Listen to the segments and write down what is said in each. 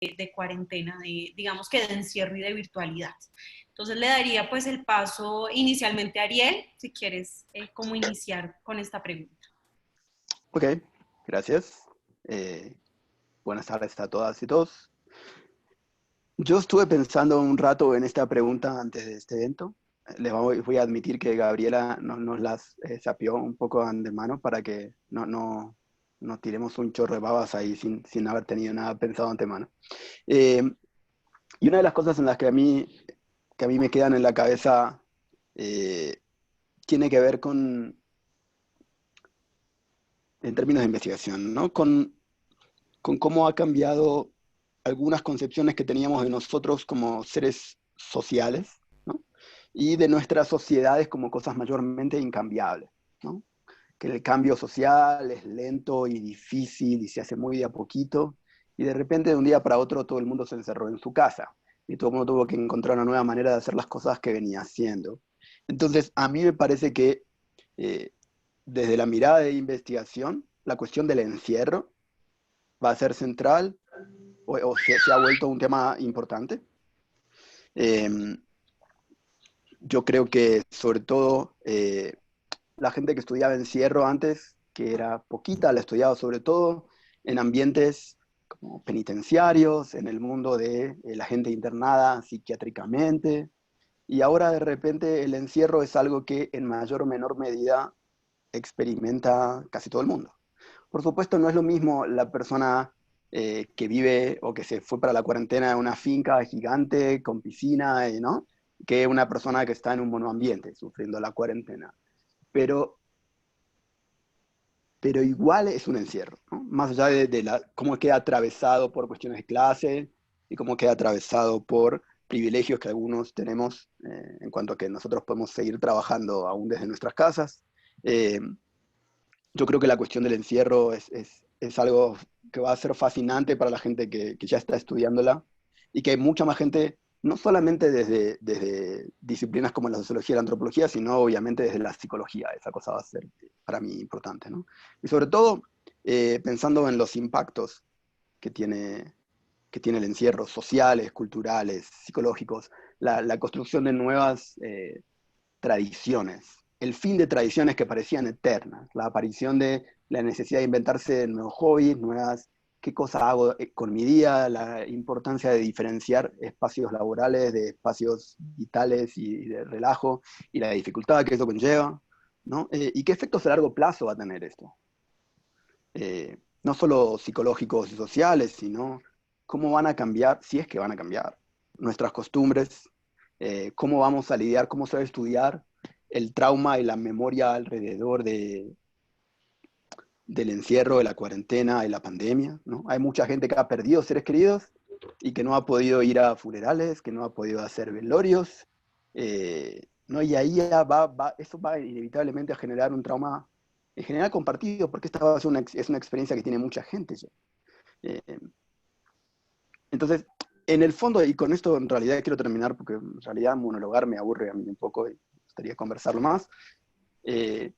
de cuarentena, digamos que de encierro y de virtualidad. Entonces le daría pues el paso inicialmente a Ariel, si quieres como iniciar con esta pregunta. Ok, gracias. Buenas tardes a todas y todos. Yo estuve pensando un rato en esta pregunta antes de este evento. Voy a admitir que Gabriela nos las sapió un poco de antemano para que no tiremos un chorro de babas ahí sin haber tenido nada pensado de antemano. Y una de las cosas en las que a mí me quedan en la cabeza tiene que ver en términos de investigación, ¿no? Con cómo ha cambiado algunas concepciones que teníamos de nosotros como seres sociales, ¿no? Y de nuestras sociedades como cosas mayormente incambiables, ¿no? Que el cambio social es lento y difícil y se hace muy de a poquito, y de repente de un día para otro todo el mundo se encerró en su casa y todo el mundo tuvo que encontrar una nueva manera de hacer las cosas que venía haciendo. Entonces, a mí me parece que eh, desde la mirada de investigación, la cuestión del encierro va a ser central o se ha vuelto un tema importante. Eh, yo creo que sobre todo la gente que estudiaba encierro antes, que era poquita, la estudiaba sobre todo en ambientes como penitenciarios, en el mundo de la gente internada psiquiátricamente, y ahora de repente el encierro es algo que en mayor o menor medida experimenta casi todo el mundo. Por supuesto, no es lo mismo la persona que vive o que se fue para la cuarentena en una finca gigante con piscina, ¿no? Que una persona que está en un monoambiente sufriendo la cuarentena. Pero, pero igual es un encierro, ¿no? Más allá de cómo queda atravesado por cuestiones de clase y cómo queda atravesado por privilegios que algunos tenemos en cuanto a que nosotros podemos seguir trabajando aún desde nuestras casas. Eh, yo creo que la cuestión del encierro es algo que va a ser fascinante para la gente que ya está estudiándola y que hay mucha más gente, no solamente desde disciplinas como la sociología y la antropología, sino obviamente desde la psicología. Esa cosa va a ser para mí importante, ¿no? Y sobre todo pensando en los impactos que tiene, que tiene el encierro, sociales, culturales, psicológicos, la construcción de nuevas tradiciones, el fin de tradiciones que parecían eternas, la aparición de la necesidad de inventarse nuevos hobbies, nuevas, qué cosa hago con mi día, la importancia de diferenciar espacios laborales de espacios vitales y de relajo, y la dificultad que eso conlleva, ¿no? Y qué efectos a largo plazo va a tener esto. No solo psicológicos y sociales, sino cómo van a cambiar, si es que van a cambiar, nuestras costumbres, cómo vamos a lidiar, cómo se va a estudiar el trauma y la memoria alrededor del encierro, de la cuarentena y la pandemia, ¿no? Hay mucha gente que ha perdido seres queridos y que no ha podido ir a funerales, que no ha podido hacer velorios, ¿no? Y ahí ya eso va inevitablemente a generar un trauma en general compartido, porque esta es una experiencia que tiene mucha gente ya. Eh, entonces, en el fondo, y con esto en realidad quiero terminar, porque en realidad monologar me aburre a mí un poco y me gustaría conversarlo más. Eh,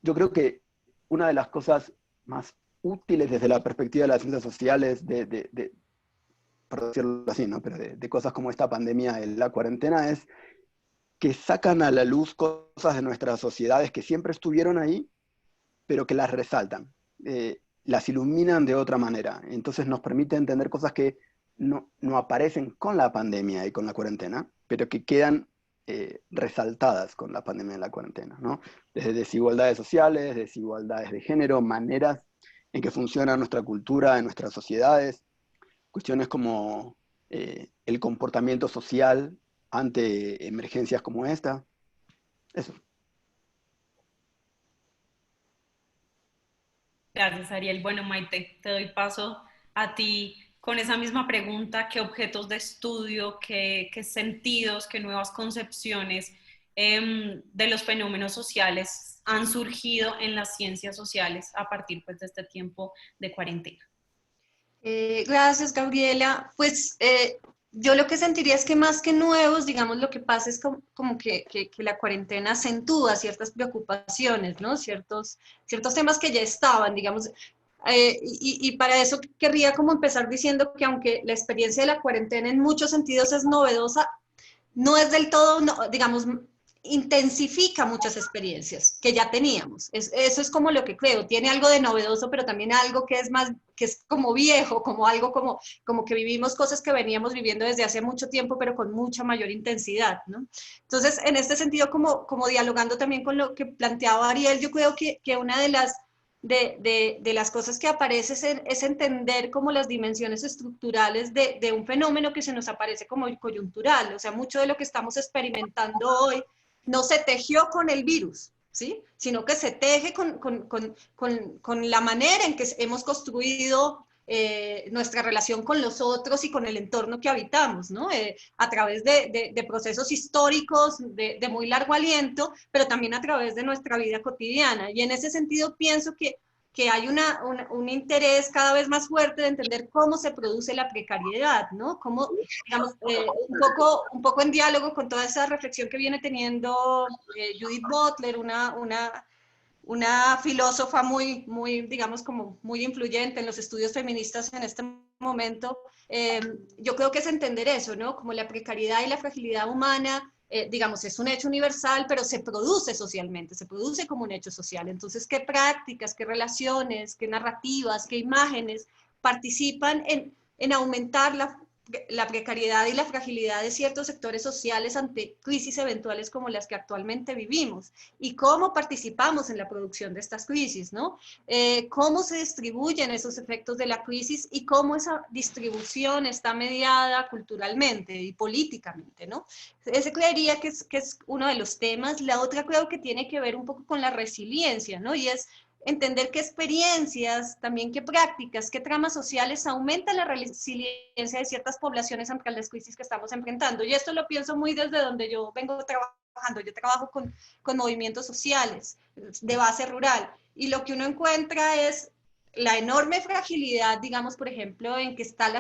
yo creo que una de las cosas más útiles desde la perspectiva de las ciencias sociales, por decirlo así, ¿no? Pero de cosas como esta pandemia de la cuarentena, es que sacan a la luz cosas de nuestras sociedades que siempre estuvieron ahí, pero que las resaltan, las iluminan de otra manera. Entonces nos permite entender cosas que no aparecen con la pandemia y con la cuarentena, pero que quedan resaltadas con la pandemia y la cuarentena, ¿no? Desde desigualdades sociales, desigualdades de género, maneras en que funciona nuestra cultura, en nuestras sociedades, cuestiones como el comportamiento social ante emergencias como esta. Eso. Gracias, Ariel. Bueno, Maite, te doy paso a ti con esa misma pregunta: ¿qué objetos de estudio, qué sentidos, qué nuevas concepciones de los fenómenos sociales han surgido en las ciencias sociales a partir pues, de este tiempo de cuarentena? Gracias, Gabriela. Pues yo lo que sentiría es que más que nuevos, digamos, lo que pasa es como que la cuarentena acentúa ciertas preocupaciones, ¿no? Ciertos temas que ya estaban, digamos. Y para eso querría como empezar diciendo que aunque la experiencia de la cuarentena en muchos sentidos es novedosa, no es del todo, no, digamos, intensifica muchas experiencias que ya teníamos. Eso es como lo que creo. Tiene algo de novedoso, pero también algo que es más, que es como viejo, como algo como que vivimos cosas que veníamos viviendo desde hace mucho tiempo, pero con mucha mayor intensidad, ¿no? Entonces, en este sentido, como dialogando también con lo que planteaba Ariel, yo creo que una de las cosas que aparece es entender como las dimensiones estructurales de un fenómeno que se nos aparece como coyuntural. O sea, mucho de lo que estamos experimentando hoy no se tejió con el virus, ¿sí? Sino que se teje con la manera en que hemos construido nuestra relación con los otros y con el entorno que habitamos, ¿no? A través de procesos históricos de muy largo aliento, pero también a través de nuestra vida cotidiana. Y en ese sentido pienso que hay un interés cada vez más fuerte de entender cómo se produce la precariedad, ¿no? Cómo, digamos, un poco en diálogo con toda esa reflexión que viene teniendo Judith Butler, una filósofa muy, digamos, como muy influyente en los estudios feministas en este momento. Yo creo que es entender eso, ¿no? Como la precariedad y la fragilidad humana, digamos, es un hecho universal, pero se produce socialmente, se produce como un hecho social. Entonces, ¿qué prácticas, qué relaciones, qué narrativas, qué imágenes participan en aumentar la precariedad y la fragilidad de ciertos sectores sociales ante crisis eventuales como las que actualmente vivimos? Y cómo participamos en la producción de estas crisis, ¿no? Cómo se distribuyen esos efectos de la crisis y cómo esa distribución está mediada culturalmente y políticamente, ¿no? Ese creería que es uno de los temas. La otra creo que tiene que ver un poco con la resiliencia, ¿no? Y es entender qué experiencias, también qué prácticas, qué tramas sociales aumentan la resiliencia de ciertas poblaciones ante las crisis que estamos enfrentando. Y esto lo pienso muy desde donde yo vengo trabajando. Yo trabajo con movimientos sociales de base rural, y lo que uno encuentra es la enorme fragilidad, digamos, por ejemplo, en que está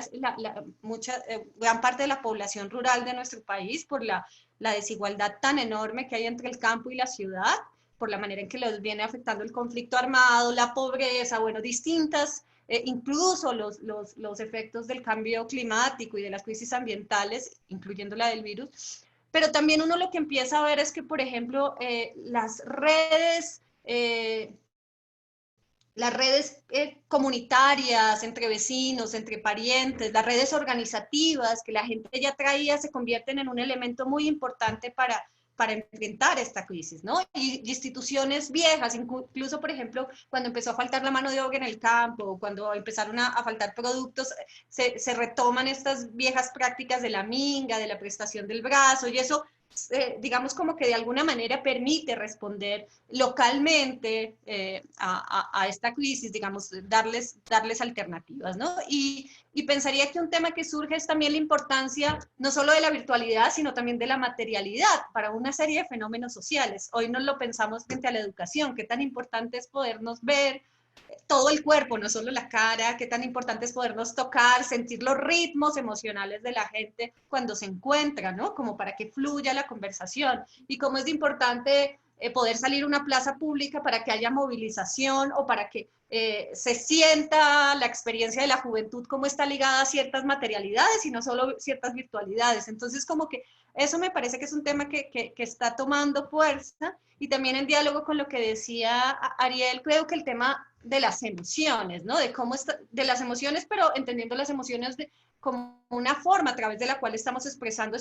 gran parte de la población rural de nuestro país por la desigualdad tan enorme que hay entre el campo y la ciudad, por la manera en que los viene afectando el conflicto armado, la pobreza, bueno, distintas, incluso los efectos del cambio climático y de las crisis ambientales, incluyendo la del virus. Pero también uno lo que empieza a ver es que, por ejemplo, las redes comunitarias, entre vecinos, entre parientes, las redes organizativas que la gente ya traía, se convierten en un elemento muy importante para enfrentar esta crisis, ¿no? Y instituciones viejas, incluso, por ejemplo, cuando empezó a faltar la mano de obra en el campo, cuando empezaron a faltar productos, se retoman estas viejas prácticas de la minga, de la prestación del brazo, y eso, digamos, como que de alguna manera permite responder localmente a esta crisis, digamos, darles alternativas, ¿no? Y pensaría que un tema que surge es también la importancia no solo de la virtualidad, sino también de la materialidad para una serie de fenómenos sociales. Hoy nos lo pensamos frente a la educación, qué tan importante es podernos ver todo el cuerpo, no solo la cara, qué tan importante es podernos tocar, sentir los ritmos emocionales de la gente cuando se encuentra, ¿no? Como para que fluya la conversación. Y cómo es importante poder salir a una plaza pública para que haya movilización o para que se sienta la experiencia de la juventud como está ligada a ciertas materialidades y no solo ciertas virtualidades. Entonces, como que eso me parece que es un tema que está tomando fuerza, y también en diálogo con lo que decía Ariel, creo que el tema de las emociones, ¿no? De cómo de las emociones, pero entendiendo las emociones como una forma a través de la cual estamos expresando,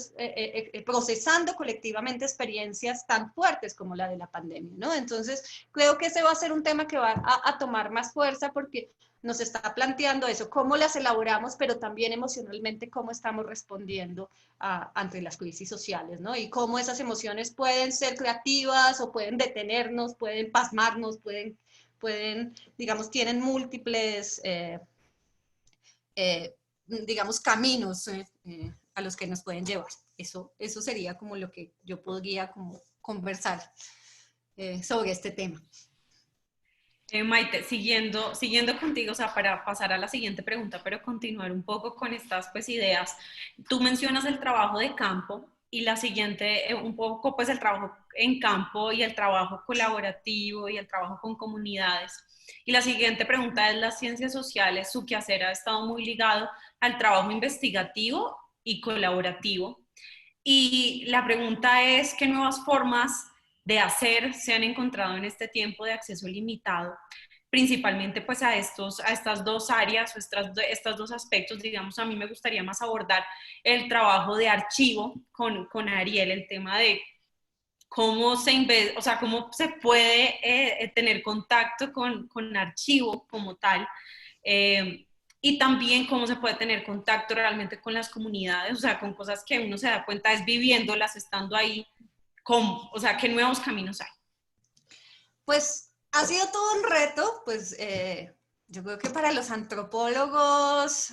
procesando colectivamente experiencias tan fuertes como la de la pandemia, ¿no? Entonces, creo que ese va a ser un tema que va a tomar más fuerza porque nos está planteando eso, cómo las elaboramos, pero también emocionalmente cómo estamos respondiendo ante las crisis sociales, ¿no? Y cómo esas emociones pueden ser creativas o pueden detenernos, pueden pasmarnos, pueden digamos, tienen múltiples, digamos, caminos a los que nos pueden llevar. Eso sería como lo que yo podría como conversar sobre este tema. Maite, siguiendo contigo, o sea, para pasar a la siguiente pregunta, pero continuar un poco con estas pues, ideas. Tú mencionas el trabajo de campo y la siguiente, un poco pues el trabajo en campo y el trabajo colaborativo y el trabajo con comunidades. Y la siguiente pregunta es, las ciencias sociales, su quehacer ha estado muy ligado al trabajo investigativo y colaborativo. Y la pregunta es, ¿qué nuevas formas de hacer se han encontrado en este tiempo de acceso limitado? Principalmente pues a estas dos áreas o estos dos aspectos. Digamos, a mí me gustaría más abordar el trabajo de archivo con Ariel, el tema de cómo o sea, cómo se puede tener contacto con archivo como tal, y también cómo se puede tener contacto realmente con las comunidades, o sea, con cosas que uno se da cuenta es viviéndolas, estando ahí, o sea, qué nuevos caminos hay. Pues ha sido todo un reto, pues yo creo que para los antropólogos,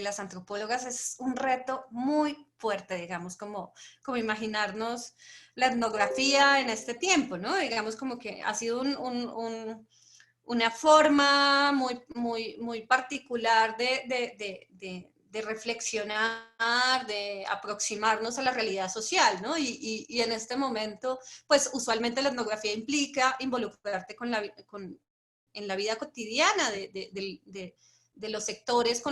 las antropólogas es un reto muy fuerte, digamos, como imaginarnos la etnografía en este tiempo, ¿no? Digamos como que ha sido una forma muy particular de reflexionar, de aproximarnos a la realidad social, ¿no? Y en este momento, pues usualmente la etnografía implica involucrarte en la vida cotidiana de los sectores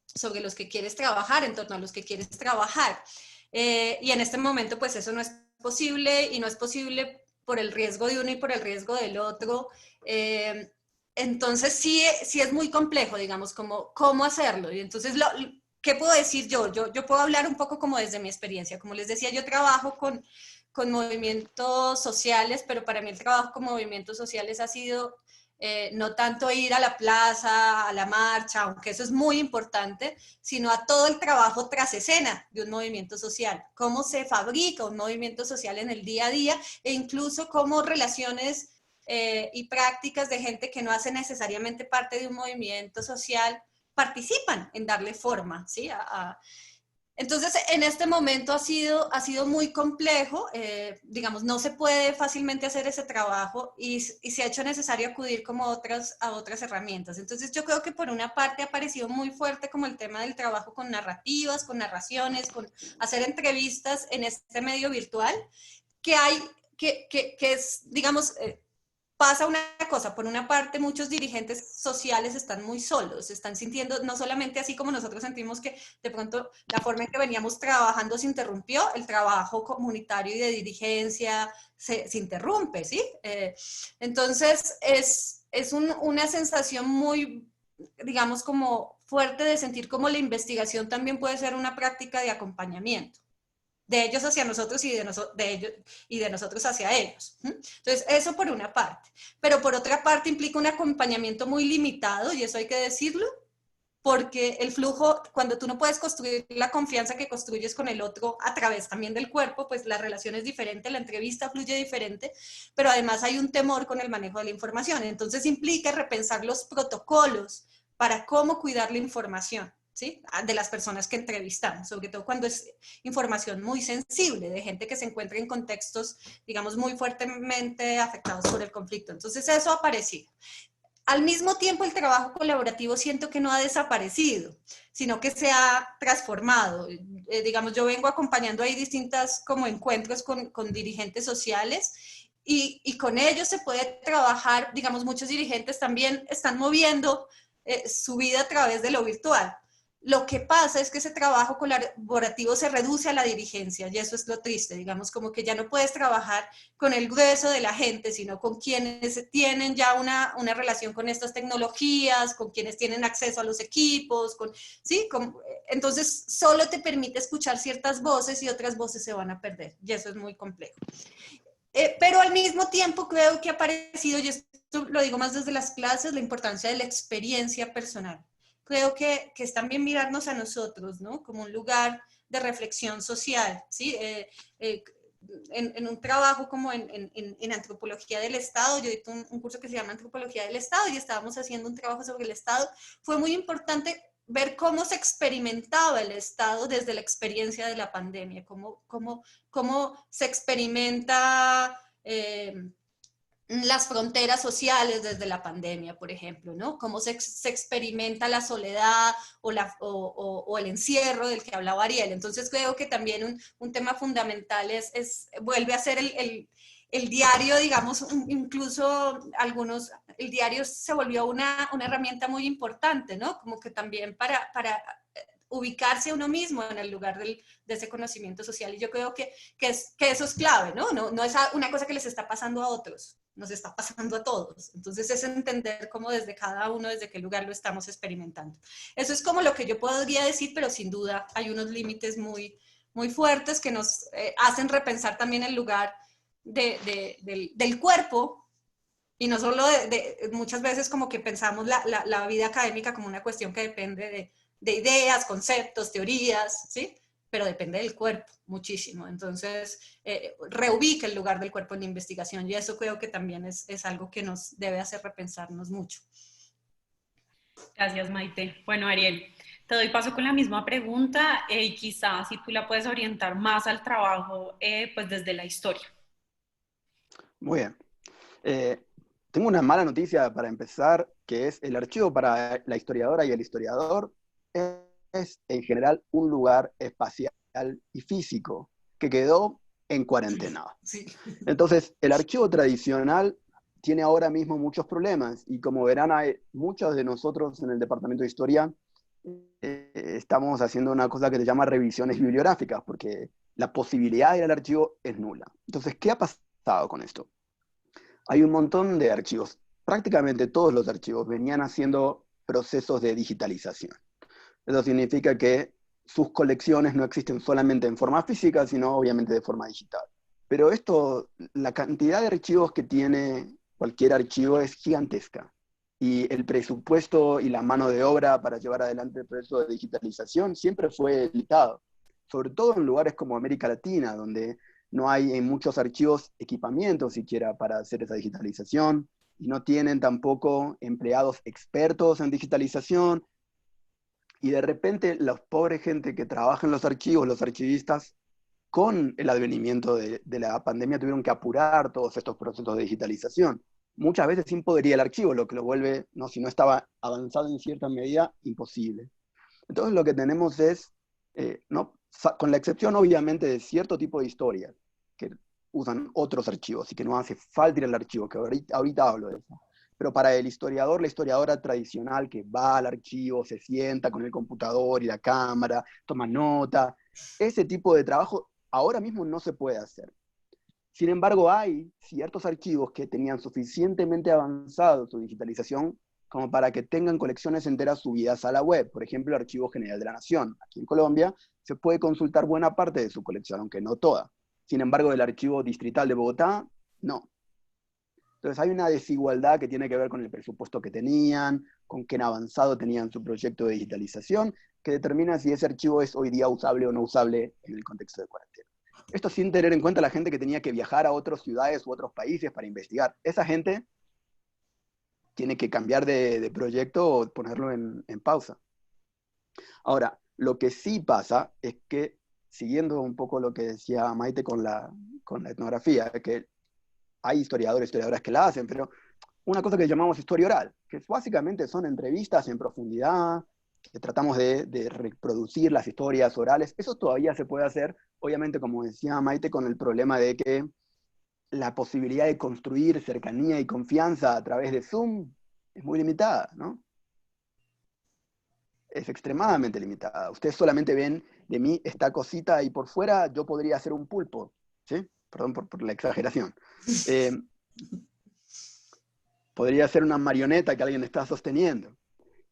sobre los que quieres trabajar, en torno a los que quieres trabajar. Y en este momento, pues eso no es posible, y no es posible por el riesgo de uno y por el riesgo del otro. Entonces sí es muy complejo, digamos, cómo hacerlo. Y entonces, ¿qué puedo decir yo? Yo puedo hablar un poco como desde mi experiencia. Como les decía, yo trabajo con movimientos sociales, pero para mí el trabajo con movimientos sociales ha sido no tanto ir a la plaza, a la marcha, aunque eso es muy importante, sino a todo el trabajo tras escena de un movimiento social, cómo se fabrica un movimiento social en el día a día, e incluso cómo relaciones y prácticas de gente que no hace necesariamente parte de un movimiento social participan en darle forma, ¿sí? Entonces, en este momento ha sido muy complejo, digamos, no se puede fácilmente hacer ese trabajo, y se ha hecho necesario acudir como a otras herramientas. Entonces, yo creo que por una parte ha parecido muy fuerte como el tema del trabajo con narrativas, con narraciones, con hacer entrevistas en este medio virtual, que hay, que es, digamos, pasa una cosa. Por una parte, muchos dirigentes sociales están muy solos, están sintiendo, no solamente así como nosotros sentimos que de pronto la forma en que veníamos trabajando se interrumpió, el trabajo comunitario y de dirigencia se interrumpe, ¿sí? Entonces, una sensación muy, digamos, como fuerte de sentir como la investigación también puede ser una práctica de acompañamiento de ellos hacia nosotros de ellos y de nosotros hacia ellos. Entonces, eso por una parte. Pero por otra parte implica un acompañamiento muy limitado, y eso hay que decirlo, porque el flujo, cuando tú no puedes construir la confianza que construyes con el otro a través también del cuerpo, pues la relación es diferente, la entrevista fluye diferente, pero además hay un temor con el manejo de la información. Entonces implica repensar los protocolos para cómo cuidar la información, ¿sí? De las personas que entrevistamos, sobre todo cuando es información muy sensible, de gente que se encuentra en contextos, digamos, muy fuertemente afectados por el conflicto. Entonces eso ha aparecido. Al mismo tiempo, el trabajo colaborativo siento que no ha desaparecido, sino que se ha transformado. Digamos, yo vengo acompañando ahí distintas como encuentros con dirigentes sociales, y con ellos se puede trabajar. Digamos, muchos dirigentes también están moviendo su vida a través de lo virtual. Lo que pasa es que ese trabajo colaborativo se reduce a la dirigencia, y eso es lo triste. Digamos, como que ya no puedes trabajar con el grueso de la gente, sino con quienes tienen ya una relación con estas tecnologías, con quienes tienen acceso a los equipos, ¿sí? Entonces, solo te permite escuchar ciertas voces, y otras voces se van a perder, y eso es muy complejo. Pero al mismo tiempo creo que ha aparecido, y esto lo digo más desde las clases, la importancia de la experiencia personal. Creo que es también mirarnos a nosotros, ¿no? Como un lugar de reflexión social, ¿sí? En un trabajo como en antropología del Estado, yo dicto un curso que se llama Antropología del Estado, y estábamos haciendo un trabajo sobre el Estado. Fue muy importante ver cómo se experimentaba el Estado desde la experiencia de la pandemia, cómo se experimenta las fronteras sociales desde la pandemia, por ejemplo, ¿no? Cómo se experimenta la soledad o el encierro del que hablaba Ariel. Entonces creo que también un tema fundamental vuelve a ser el diario, digamos, incluso el diario se volvió una herramienta muy importante, ¿no? Como que también para ubicarse a uno mismo en el lugar de ese conocimiento social. Y yo creo que eso es clave, ¿no? No es una cosa que les está pasando a otros, nos está pasando a todos. Entonces es entender cómo desde cada uno, desde qué lugar lo estamos experimentando. Eso es como lo que yo podría decir, pero sin duda hay unos límites muy, muy fuertes que nos hacen repensar también el lugar del cuerpo, y no solo muchas veces como que pensamos la vida académica como una cuestión que depende de ideas, conceptos, teorías, ¿sí? Pero depende del cuerpo muchísimo. Entonces, reubica el lugar del cuerpo en la investigación, y eso creo que también es algo que nos debe hacer repensarnos mucho. Gracias, Maite. Bueno, Ariel, te doy paso con la misma pregunta y quizás si tú la puedes orientar más al trabajo, pues desde la historia. Muy bien. Tengo una mala noticia para empezar, que es el archivo para la historiadora y el historiador es en general un lugar espacial y físico que quedó en cuarentena. Sí. Entonces, el archivo tradicional tiene ahora mismo muchos problemas y como verán, hay muchos de nosotros en el Departamento de Historia estamos haciendo una cosa que se llama revisiones bibliográficas, porque la posibilidad de ir al archivo es nula. Entonces, ¿qué ha pasado con esto? Hay un montón de archivos. Prácticamente todos los archivos venían haciendo procesos de digitalización. Eso significa que sus colecciones no existen solamente en forma física, sino obviamente de forma digital. Pero esto, la cantidad de archivos que tiene cualquier archivo es gigantesca. Y el presupuesto y la mano de obra para llevar adelante el proceso de digitalización siempre fue limitado. Sobre todo en lugares como América Latina, donde no hay en muchos archivos equipamiento siquiera para hacer esa digitalización, y no tienen tampoco empleados expertos en digitalización, y de repente los pobres gente que trabaja en los archivos, los archivistas, con el advenimiento de la pandemia tuvieron que apurar todos estos procesos de digitalización, muchas veces sin poder ir al archivo, lo que lo vuelve, ¿no? Si no estaba avanzado en cierta medida, imposible. Entonces lo que tenemos es, ¿no? Con la excepción obviamente de cierto tipo de historias que usan otros archivos y que no hace falta ir al archivo, que ahorita hablo de eso. Pero para el historiador, la historiadora tradicional que va al archivo, se sienta con el computador y la cámara, toma nota, ese tipo de trabajo ahora mismo no se puede hacer. Sin embargo, hay ciertos archivos que tenían suficientemente avanzado su digitalización como para que tengan colecciones enteras subidas a la web. Por ejemplo, el Archivo General de la Nación. Aquí en Colombia se puede consultar buena parte de su colección, aunque no toda. Sin embargo, el Archivo Distrital de Bogotá, no. Entonces hay una desigualdad que tiene que ver con el presupuesto que tenían, con qué avanzado tenían su proyecto de digitalización, que determina si ese archivo es hoy día usable o no usable en el contexto de cuarentena. Esto sin tener en cuenta la gente que tenía que viajar a otras ciudades u otros países para investigar. Esa gente tiene que cambiar de proyecto o ponerlo en pausa. Ahora, lo que sí pasa es que, siguiendo un poco lo que decía Maite con la etnografía, que hay historiadores, historiadoras que la hacen, pero una cosa que llamamos historia oral, que básicamente son entrevistas en profundidad, que tratamos de reproducir las historias orales. Eso todavía se puede hacer, obviamente, como decía Maite, con el problema de que la posibilidad de construir cercanía y confianza a través de Zoom es muy limitada, ¿no? Es extremadamente limitada. Ustedes solamente ven de mí esta cosita y por fuera yo podría ser un pulpo, ¿sí? Perdón por la exageración. Podría ser una marioneta que alguien está sosteniendo.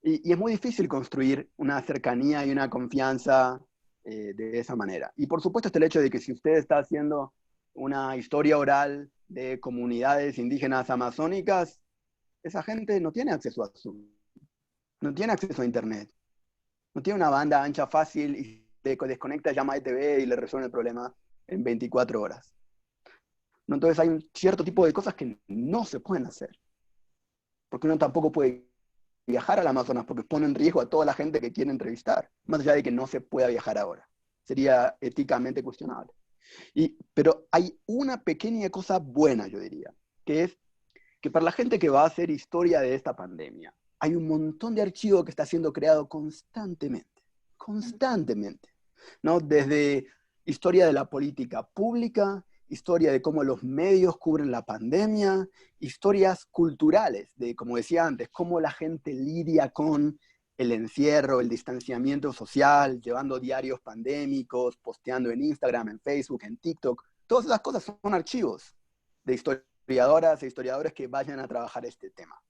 Y es muy difícil construir una cercanía y una confianza de esa manera. Y por supuesto está el hecho de que si usted está haciendo una historia oral de comunidades indígenas amazónicas, esa gente no tiene acceso a Zoom, no tiene acceso a Internet, no tiene una banda ancha fácil y se desconecta, llama a ETV y le resuelve el problema en 24 horas. Entonces hay un cierto tipo de cosas que no se pueden hacer, porque uno tampoco puede viajar al Amazonas porque pone en riesgo a toda la gente que quiere entrevistar, más allá de que no se pueda viajar ahora. Sería éticamente cuestionable. Pero hay una pequeña cosa buena, yo diría, que es que para la gente que va a hacer historia de esta pandemia, hay un montón de archivo que está siendo creado constantemente, ¿no? Desde historia de la política pública, historia de cómo los medios cubren la pandemia, historias culturales, de, como decía antes, cómo la gente lidia con el encierro, el distanciamiento social, llevando diarios pandémicos, posteando en Instagram, en Facebook, en TikTok. Todas esas cosas son archivos de historiadoras e historiadores que vayan a trabajar este tema.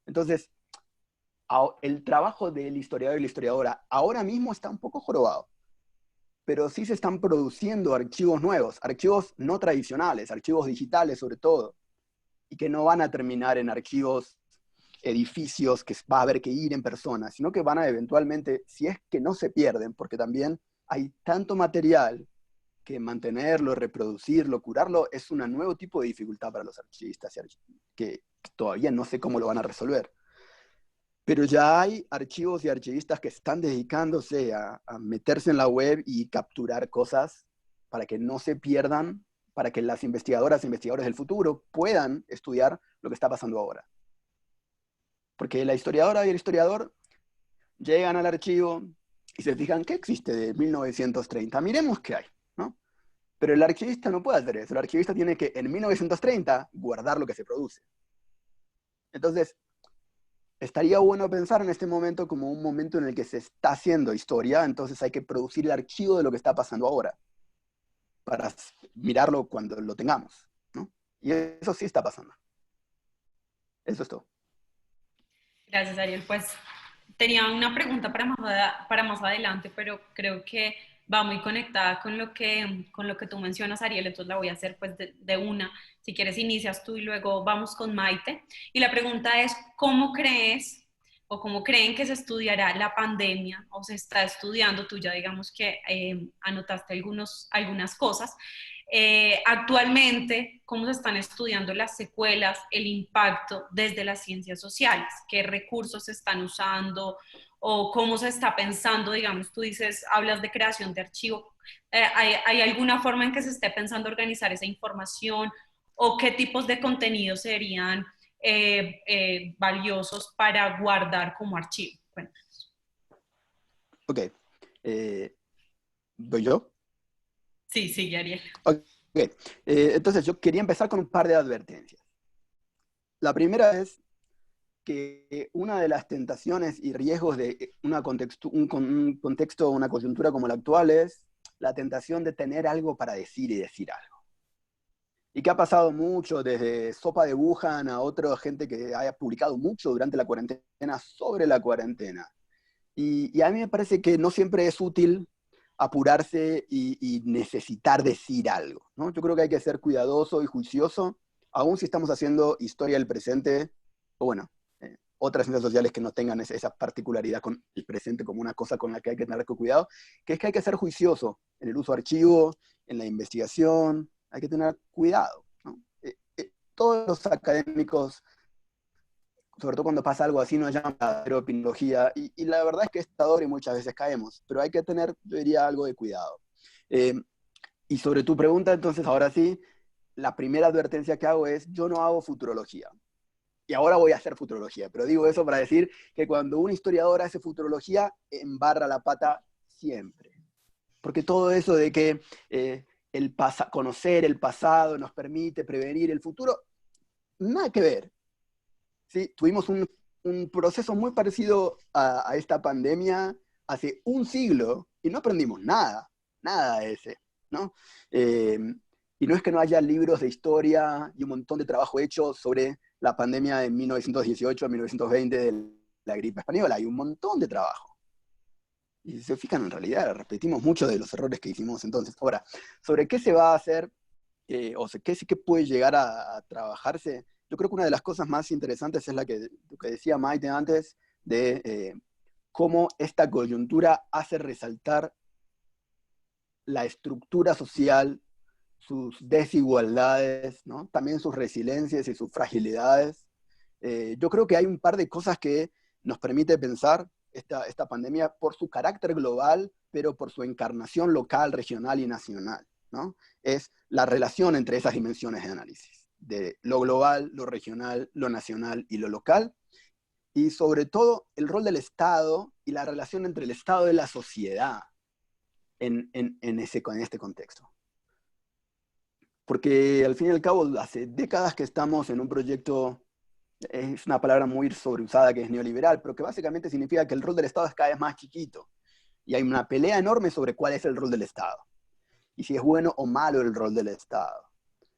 Entonces, el trabajo del historiador y la historiadora ahora mismo está un poco jorobado, pero sí se están produciendo archivos nuevos, archivos no tradicionales, archivos digitales sobre todo, y que no van a terminar en archivos, edificios que va a haber que ir en persona, sino que van a eventualmente, si es que no se pierden, porque también hay tanto material que mantenerlo, reproducirlo, curarlo, es un nuevo tipo de dificultad para los archivistas, que todavía no sé cómo lo van a resolver. Pero ya hay archivos y archivistas que están dedicándose a meterse en la web y capturar cosas para que no se pierdan, para que las investigadoras e investigadores del futuro puedan estudiar lo que está pasando ahora. Porque la historiadora y el historiador llegan al archivo y se fijan, ¿qué existe de 1930? Miremos qué hay, ¿no? Pero el archivista no puede hacer eso. El archivista tiene que, en 1930, guardar lo que se produce. Entonces, estaría bueno pensar en este momento como un momento en el que se está haciendo historia, entonces hay que producir el archivo de lo que está pasando ahora, para mirarlo cuando lo tengamos, ¿no? Y eso sí está pasando. Eso es todo. Gracias, Ariel. Pues tenía una pregunta para más adelante, pero creo que va muy conectada con lo que tú mencionas, Ariel, entonces la voy a hacer pues de una. Si quieres, inicias tú y luego vamos con Maite. Y la pregunta es, ¿cómo crees o cómo creen que se estudiará la pandemia o se está estudiando? Tú ya digamos que anotaste algunas cosas. Actualmente, ¿cómo se están estudiando las secuelas, el impacto desde las ciencias sociales? ¿Qué recursos se están usando o cómo se está pensando? Digamos, tú dices, hablas de creación de archivo. ¿Hay alguna forma en que se esté pensando organizar esa información o qué tipos de contenidos serían valiosos para guardar como archivo? Cuéntanos. Ok. ¿Voy yo? Sí, sí, Ariel. Ok. Entonces yo quería empezar con un par de advertencias. La primera es que una de las tentaciones y riesgos de un contexto, una coyuntura como la actual es la tentación de tener algo para decir y decir algo. Y que ha pasado mucho desde Sopa de Wuhan a otra gente que haya publicado mucho durante la cuarentena sobre la cuarentena. Y a mí me parece que no siempre es útil apurarse y necesitar decir algo, ¿no? Yo creo que hay que ser cuidadoso y juicioso, aun si estamos haciendo historia del presente, o bueno, otras ciencias sociales que no tengan esa particularidad con el presente como una cosa con la que hay que tener cuidado, que es que hay que ser juicioso en el uso de archivo, en la investigación, hay que tener cuidado, ¿no? Todos los académicos, sobre todo cuando pasa algo así, nos llaman a la opiniología, y la verdad es que es tentador y muchas veces caemos, pero hay que tener, yo diría, algo de cuidado. Y sobre tu pregunta, entonces, ahora sí, la primera advertencia que hago es, yo no hago futurología. Y ahora voy a hacer futurología, pero digo eso para decir que cuando un historiador hace futurología, embarra la pata siempre. Porque todo eso de que conocer el pasado nos permite prevenir el futuro, nada que ver. ¿Sí? Tuvimos un proceso muy parecido a esta pandemia hace un siglo y no aprendimos nada, nada de ese, ¿no? Y no es que no haya libros de historia y un montón de trabajo hecho sobre la pandemia de 1918 a 1920 de la gripe española, hay un montón de trabajo. Y si se fijan, en realidad repetimos muchos de los errores que hicimos entonces. Ahora, sobre qué se va a hacer, o sea, qué sí que puede llegar a trabajarse, yo creo que una de las cosas más interesantes es lo que decía Maite antes, de cómo esta coyuntura hace resaltar la estructura social, sus desigualdades, ¿no? También sus resiliencias y sus fragilidades. Yo creo que hay un par de cosas que nos permite pensar esta pandemia por su carácter global, pero por su encarnación local, regional y nacional, ¿no? Es la relación entre esas dimensiones de análisis. de lo global, lo regional, lo nacional y lo local, y sobre todo el rol del Estado y la relación entre el Estado y la sociedad en este contexto. Porque al fin y al cabo, hace décadas que estamos en un proyecto, es una palabra muy sobreusada que es neoliberal, pero que básicamente significa que el rol del Estado es cada vez más chiquito. Y hay una pelea enorme sobre cuál es el rol del Estado. Y si es bueno o malo el rol del Estado.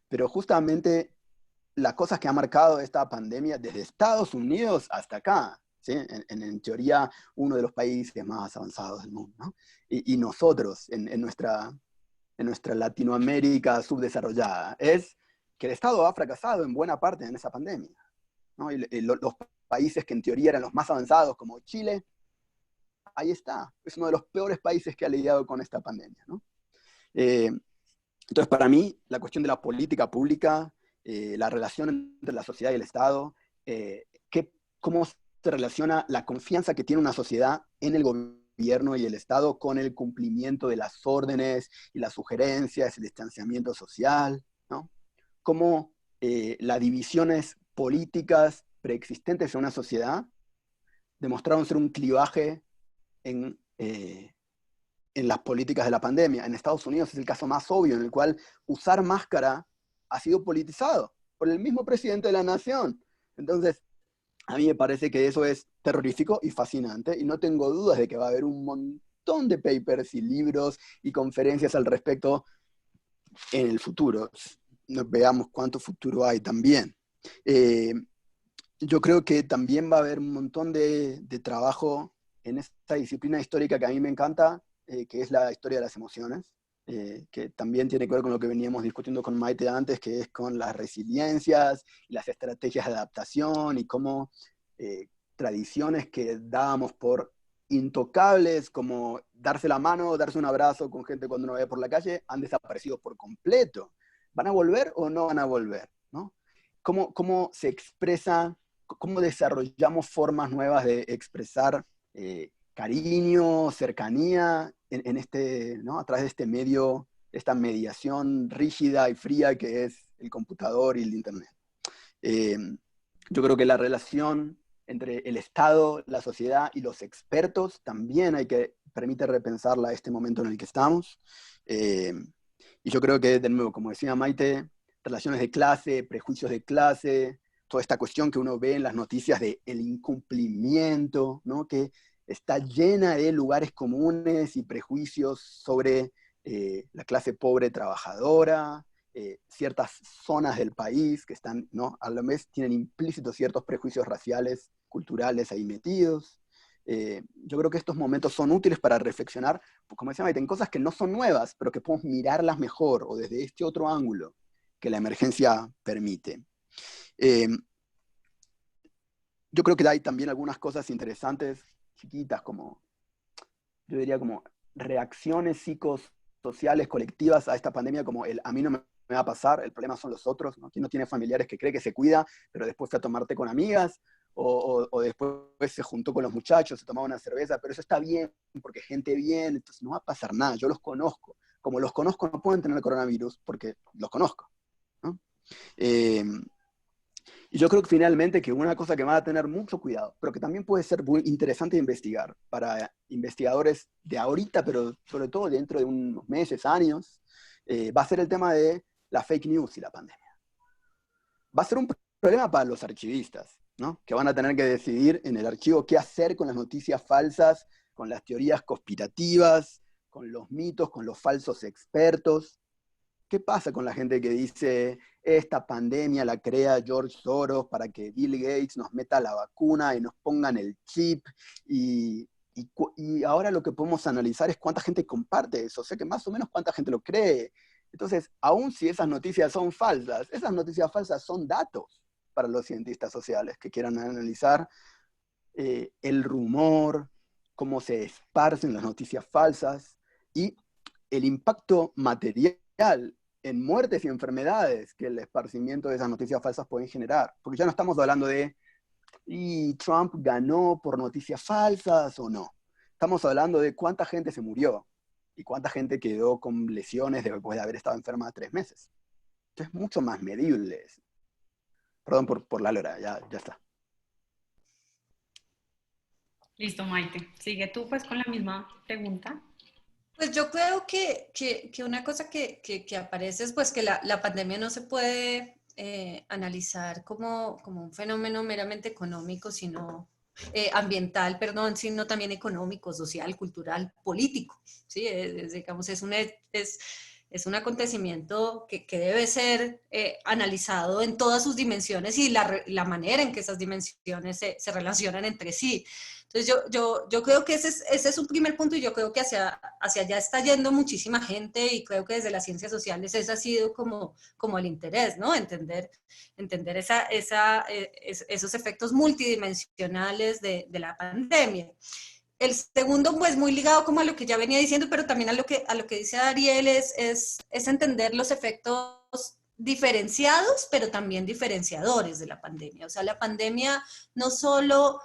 Pero justamente las cosas que ha marcado esta pandemia desde Estados Unidos hasta acá, ¿sí? En teoría, uno de los países más avanzados del mundo, ¿no? Y nosotros, en nuestra Latinoamérica subdesarrollada, es que el Estado ha fracasado en buena parte en esa pandemia, ¿no? Y los países que en teoría eran los más avanzados, como Chile, ahí está, es uno de los peores países que ha lidiado con esta pandemia, ¿no? Entonces, para mí, la cuestión de la política pública, la relación entre la sociedad y el Estado, cómo se relaciona la confianza que tiene una sociedad en el gobierno y el Estado con el cumplimiento de las órdenes y las sugerencias, el distanciamiento social, ¿no? Cómo las divisiones políticas preexistentes en una sociedad demostraron ser un clivaje en las políticas de la pandemia. En Estados Unidos es el caso más obvio, en el cual usar máscara ha sido politizado por el mismo presidente de la nación. Entonces, a mí me parece que eso es terrorífico y fascinante, y no tengo dudas de que va a haber un montón de papers y libros y conferencias al respecto en el futuro. Veamos cuánto futuro hay también. Yo creo que también va a haber un montón de trabajo en esta disciplina histórica que a mí me encanta, que es la historia de las emociones, que también tiene que ver con lo que veníamos discutiendo con Maite antes, que es con las resiliencias y las estrategias de adaptación y cómo tradiciones que dábamos por intocables, como darse la mano, darse un abrazo con gente cuando uno ve por la calle, han desaparecido por completo. ¿Van a volver o no van a volver? ¿No? ¿Cómo se expresa, cómo desarrollamos formas nuevas de expresar cariño, cercanía en ¿no? A través de este medio, esta mediación rígida y fría que es el computador y el internet? Yo creo que la relación entre el Estado, la sociedad y los expertos también permite repensarla a este momento en el que estamos. Y yo creo que, de nuevo, como decía Maite, relaciones de clase, prejuicios de clase, toda esta cuestión que uno ve en las noticias de el incumplimiento, ¿no? Que está llena de lugares comunes y prejuicios sobre la clase pobre trabajadora, ciertas zonas del país que están, ¿no? A la vez tienen implícitos ciertos prejuicios raciales, culturales ahí metidos. Yo creo que estos momentos son útiles para reflexionar, como decía Maite, en cosas que no son nuevas, pero que podemos mirarlas mejor o desde este otro ángulo que la emergencia permite. Yo creo que hay también algunas cosas interesantes, chiquitas, como, yo diría como reacciones psicosociales colectivas a esta pandemia, como a mí no me va a pasar, el problema son los otros, ¿no? ¿Quién no tiene familiares que cree que se cuida, pero después fue a tomar té con amigas, o después se juntó con los muchachos, se tomaba una cerveza, pero eso está bien, porque gente bien, entonces no va a pasar nada, yo los conozco. Como los conozco, no pueden tener coronavirus, porque los conozco, ¿no? Y yo creo que finalmente que una cosa que va a tener mucho cuidado, pero que también puede ser muy interesante de investigar para investigadores de ahorita, pero sobre todo dentro de unos meses, años, va a ser el tema de la fake news y la pandemia. Va a ser un problema para los archivistas, ¿no? Que van a tener que decidir en el archivo qué hacer con las noticias falsas, con las teorías conspirativas, con los mitos, con los falsos expertos. ¿Qué pasa con la gente que dice esta pandemia la crea George Soros para que Bill Gates nos meta la vacuna y nos pongan el chip? Y ahora lo que podemos analizar es cuánta gente comparte eso, o sea que más o menos cuánta gente lo cree. Entonces, aun si esas noticias son falsas, esas noticias falsas son datos para los cientistas sociales que quieran analizar el rumor, cómo se esparcen las noticias falsas y el impacto material en muertes y enfermedades que el esparcimiento de esas noticias falsas pueden generar. Porque ya no estamos hablando de ¿y Trump ganó por noticias falsas o no? Estamos hablando de cuánta gente se murió y cuánta gente quedó con lesiones después de haber estado enferma 3 meses. Entonces es mucho más medible Perdón por la lora, ya está. Listo, Maite. Sigue tú pues con la misma pregunta. Pues yo creo que una cosa que aparece es pues que la pandemia no se puede analizar como un fenómeno meramente económico, sino ambiental, perdón, sino también económico, social, cultural, político, ¿sí? Digamos, es un acontecimiento que debe ser analizado en todas sus dimensiones y la manera en que esas dimensiones se relacionan entre sí. Entonces yo creo que ese es un primer punto y yo creo que hacia allá está yendo muchísima gente y creo que desde las ciencias sociales ese ha sido como el interés, ¿no? Entender esos efectos multidimensionales de la pandemia. El segundo, pues muy ligado como a lo que ya venía diciendo, pero también a lo que dice Ariel, es entender los efectos diferenciados, pero también diferenciadores de la pandemia. O sea, la pandemia no solo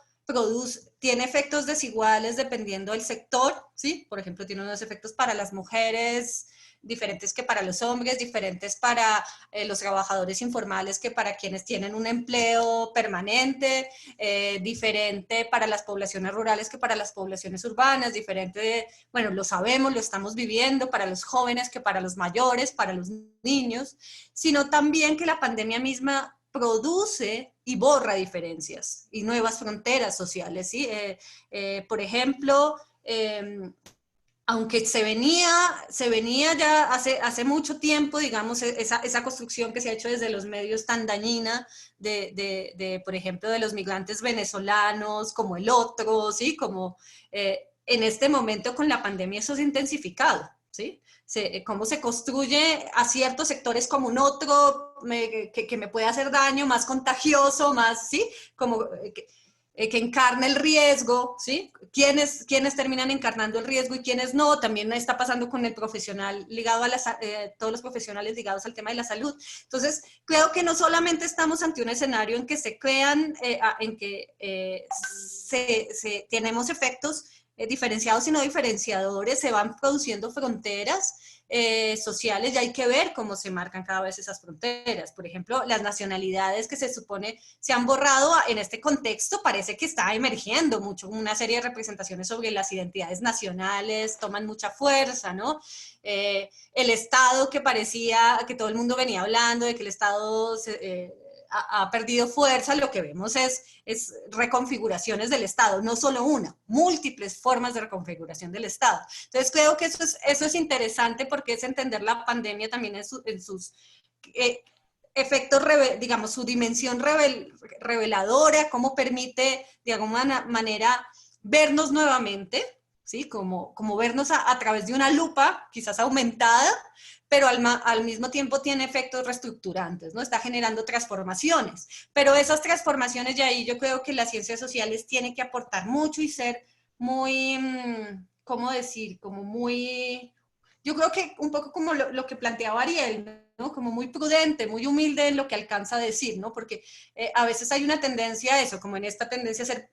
tiene efectos desiguales dependiendo del sector, ¿sí? Por ejemplo, tiene unos efectos para las mujeres diferentes que para los hombres, diferentes para los trabajadores informales que para quienes tienen un empleo permanente, diferente para las poblaciones rurales que para las poblaciones urbanas, diferente, bueno, lo sabemos, lo estamos viviendo, para los jóvenes que para los mayores, para los niños, sino también que la pandemia misma produce y borra diferencias y nuevas fronteras sociales, ¿sí? Por ejemplo, aunque se venía ya hace mucho tiempo, digamos, esa construcción que se ha hecho desde los medios tan dañina por ejemplo, de los migrantes venezolanos, como el otro, ¿sí? Como en este momento con la pandemia eso se ha intensificado, ¿sí? Cómo se construye a ciertos sectores como un otro que me puede hacer daño, más contagioso, más, ¿sí? Como que encarna el riesgo, ¿sí? ¿Quiénes terminan encarnando el riesgo y quiénes no? También está pasando con el profesional ligado a todos los profesionales ligados al tema de la salud. Entonces, creo que no solamente estamos ante un escenario en que se crean, en que tenemos efectos diferenciados y no diferenciadores, se van produciendo fronteras sociales y hay que ver cómo se marcan cada vez esas fronteras. Por ejemplo, las nacionalidades que se supone se han borrado en este contexto, parece que está emergiendo mucho, una serie de representaciones sobre las identidades nacionales, toman mucha fuerza, ¿no? El Estado que parecía, que todo el mundo venía hablando de que el Estado ha perdido fuerza, lo que vemos es reconfiguraciones del Estado, no solo una, múltiples formas de reconfiguración del Estado. Entonces creo que eso es interesante porque es entender la pandemia también en sus efectos, digamos, su dimensión reveladora, cómo permite de alguna manera vernos nuevamente, ¿sí? Como vernos a través de una lupa, quizás aumentada, pero al mismo tiempo tiene efectos reestructurantes, ¿no? Está generando transformaciones, pero esas transformaciones, y ahí yo creo que las ciencias sociales tienen que aportar mucho y ser muy, ¿cómo decir? Como muy, yo creo que un poco como lo que planteaba Ariel, ¿no? Como muy prudente, muy humilde en lo que alcanza a decir, ¿no? Porque a veces hay una tendencia a eso, como en esta tendencia a hacer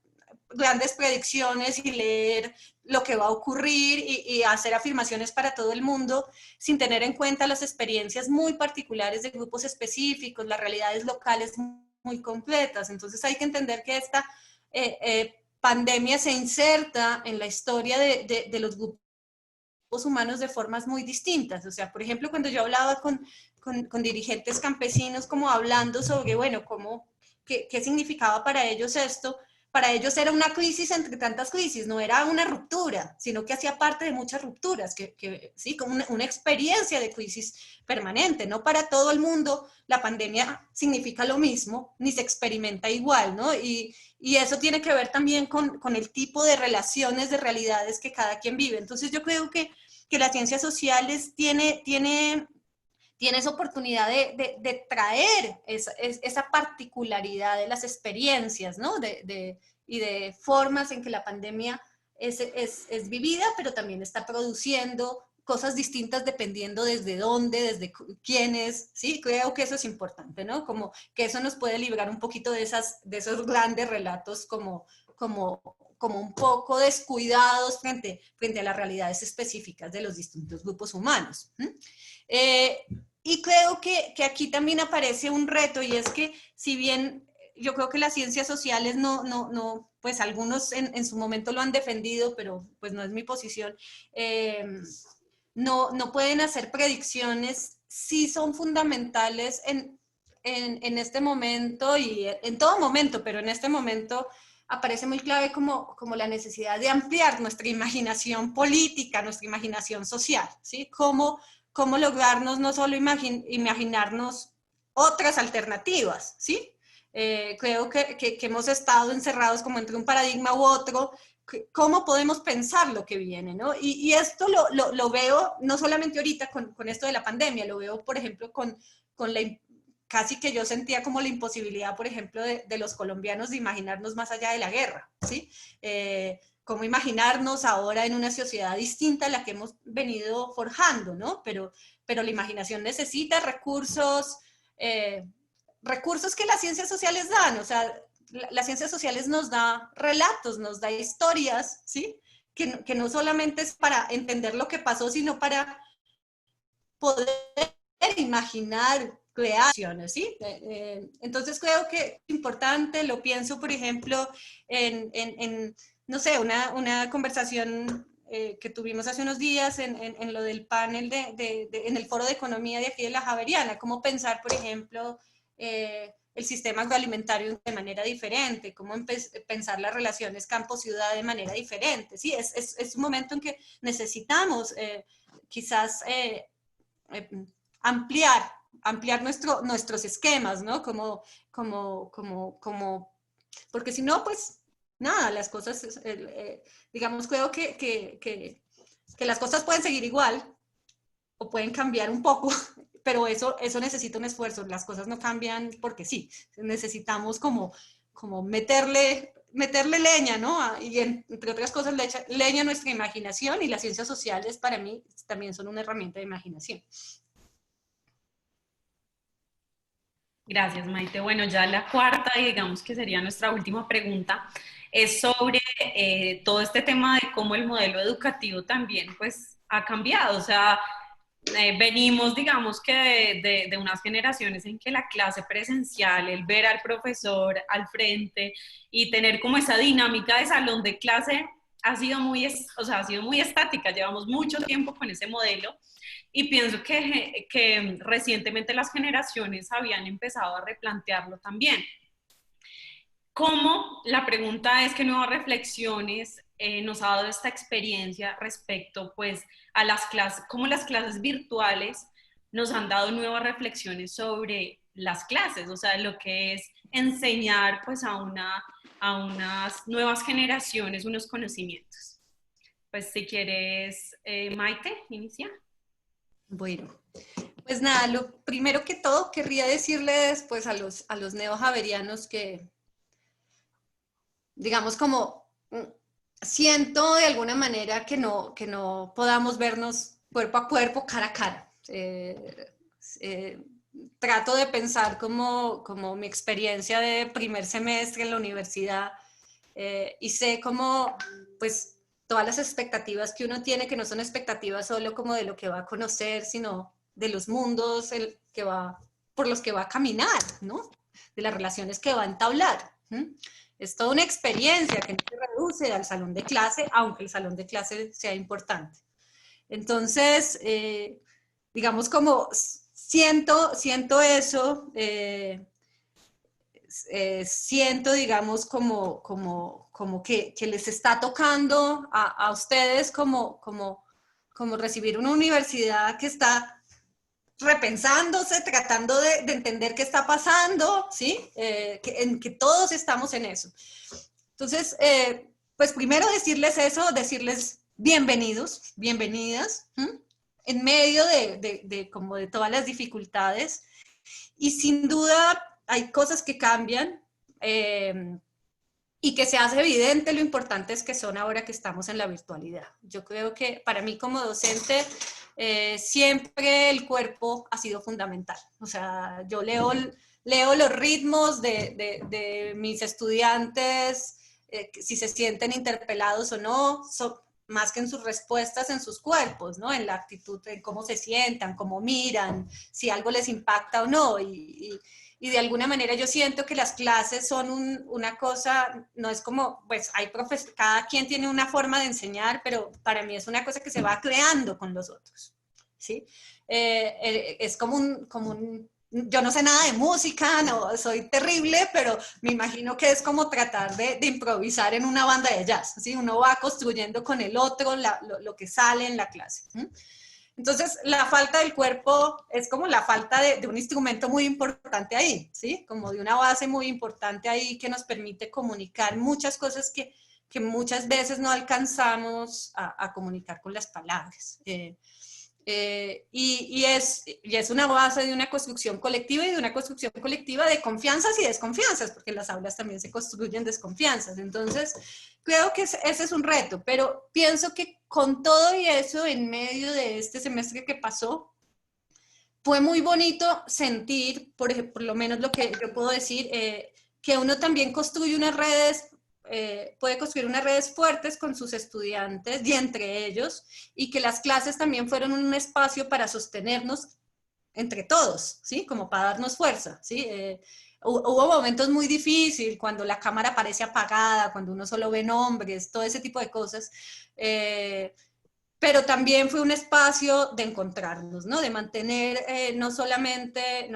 grandes predicciones y leer lo que va a ocurrir y hacer afirmaciones para todo el mundo sin tener en cuenta las experiencias muy particulares de grupos específicos, las realidades locales muy completas. Entonces hay que entender que esta pandemia se inserta en la historia de los grupos humanos de formas muy distintas. O sea, por ejemplo, cuando yo hablaba con dirigentes campesinos, como hablando sobre, bueno, qué significaba para ellos esto, para ellos era una crisis entre tantas crisis, no era una ruptura, sino que hacía parte de muchas rupturas, sí, como una experiencia de crisis permanente. No para todo el mundo la pandemia significa lo mismo, ni se experimenta igual, ¿no? Y eso tiene que ver también con el tipo de relaciones, de realidades que cada quien vive. Entonces yo creo que las ciencias sociales tiene esa oportunidad de traer esa particularidad de las experiencias, ¿no? Y de formas en que la pandemia es vivida, pero también está produciendo cosas distintas dependiendo desde dónde, desde quiénes, ¿sí? Creo que eso es importante, ¿no? Como que eso nos puede librar un poquito de esos grandes relatos como como un poco descuidados frente a las realidades específicas de los distintos grupos humanos. Y creo que aquí también aparece un reto, y es que si bien yo creo que las ciencias sociales pues algunos en su momento lo han defendido, pero pues no es mi posición, no pueden hacer predicciones, sí son fundamentales en este momento y en todo momento, pero en este momento aparece muy clave como la necesidad de ampliar nuestra imaginación política, nuestra imaginación social, ¿sí? Cómo lograrnos no solo imaginarnos otras alternativas, ¿sí? Creo que hemos estado encerrados como entre un paradigma u otro. ¿Cómo podemos pensar lo que viene, ¿no? Y esto lo veo no solamente ahorita con esto de la pandemia, lo veo, por ejemplo, con casi que yo sentía como la imposibilidad, por ejemplo, de los colombianos de imaginarnos más allá de la guerra, ¿sí? Cómo imaginarnos ahora en una sociedad distinta a la que hemos venido forjando, ¿no? Pero la imaginación necesita recursos, recursos que las ciencias sociales dan, o sea, las ciencias sociales nos da relatos, nos da historias, ¿sí? Que no solamente es para entender lo que pasó, sino para poder imaginar creaciones, ¿sí? Entonces creo que es importante, lo pienso, por ejemplo, en no sé, una conversación que tuvimos hace unos días en lo del panel en el foro de economía de aquí de la Javeriana, cómo pensar, por ejemplo, el sistema agroalimentario de manera diferente, cómo pensar las relaciones campo-ciudad de manera diferente. Sí, es un momento en que necesitamos quizás ampliar nuestros esquemas, ¿no? Porque si no, pues nada, las cosas, digamos, creo que las cosas pueden seguir igual o pueden cambiar un poco, pero eso necesita un esfuerzo, las cosas no cambian porque sí, necesitamos como meterle leña, ¿no? Y entre otras cosas, leña a nuestra imaginación, y las ciencias sociales para mí también son una herramienta de imaginación. Gracias, Maite. Bueno, ya la cuarta, y digamos que sería nuestra última pregunta, es sobre todo este tema de cómo el modelo educativo también pues ha cambiado. O sea, venimos, digamos que de unas generaciones en que la clase presencial, el ver al profesor al frente y tener como esa dinámica de salón de clase ha sido ha sido muy estática. Llevamos mucho tiempo con ese modelo. Y pienso que recientemente las generaciones habían empezado a replantearlo también. ¿Cómo? La pregunta es qué nuevas reflexiones nos ha dado esta experiencia respecto pues a las clases, cómo las clases virtuales nos han dado nuevas reflexiones sobre las clases, o sea, lo que es enseñar pues a unas nuevas generaciones unos conocimientos. Pues si quieres, Maite, inicia. Bueno, pues nada, lo primero que todo querría decirles pues a los neojaverianos que, digamos, como siento de alguna manera que no podamos vernos cuerpo a cuerpo, cara a cara. Trato de pensar como mi experiencia de primer semestre en la universidad, y sé como pues todas las expectativas que uno tiene, que no son expectativas solo como de lo que va a conocer, sino de los mundos por los que va a caminar, ¿no? De las relaciones que va a entablar. Es toda una experiencia que no se reduce al salón de clase, aunque el salón de clase sea importante. Entonces, digamos como siento eso, siento, digamos, como que les está tocando a ustedes como recibir una universidad que está repensándose, tratando de entender qué está pasando, ¿sí? En que todos estamos en eso. Entonces, pues primero decirles eso, decirles bienvenidos, bienvenidas, en medio como de todas las dificultades. Y sin duda hay cosas que cambian, y que se hace evidente lo importantes que son ahora que estamos en la virtualidad. Yo creo que para mí como docente siempre el cuerpo ha sido fundamental. O sea, yo leo los ritmos de mis estudiantes, si se sienten interpelados o no, más que en sus respuestas, en sus cuerpos, ¿no? En la actitud, en cómo se sientan, cómo miran, si algo les impacta o no. Y de alguna manera yo siento que las clases son una cosa, no es como, pues hay cada quien tiene una forma de enseñar, pero para mí es una cosa que se va creando con los otros, ¿sí? Es yo no sé nada de música, no, soy terrible, pero me imagino que es como tratar de improvisar en una banda de jazz, ¿sí? Uno va construyendo con el otro lo que sale en la clase. Entonces, la falta del cuerpo es como la falta de un instrumento muy importante ahí, ¿sí? Como de una base muy importante ahí que nos permite comunicar muchas cosas que muchas veces no alcanzamos a comunicar con las palabras. Y es una base de una construcción colectiva y de una construcción colectiva de confianzas y desconfianzas, porque las aulas también se construyen desconfianzas. Entonces, creo que ese es un reto, pero pienso que con todo y eso, en medio de este semestre que pasó, fue muy bonito sentir, por lo menos lo que yo puedo decir, que uno también construye unas redes, puede construir unas redes fuertes con sus estudiantes y entre ellos, y que las clases también fueron un espacio para sostenernos entre todos, ¿sí? Como para darnos fuerza, ¿sí? Hubo momentos muy difíciles, cuando la cámara parece apagada, cuando uno solo ve nombres, todo ese tipo de cosas, pero también fue un espacio de encontrarnos, ¿no? De mantener no solamente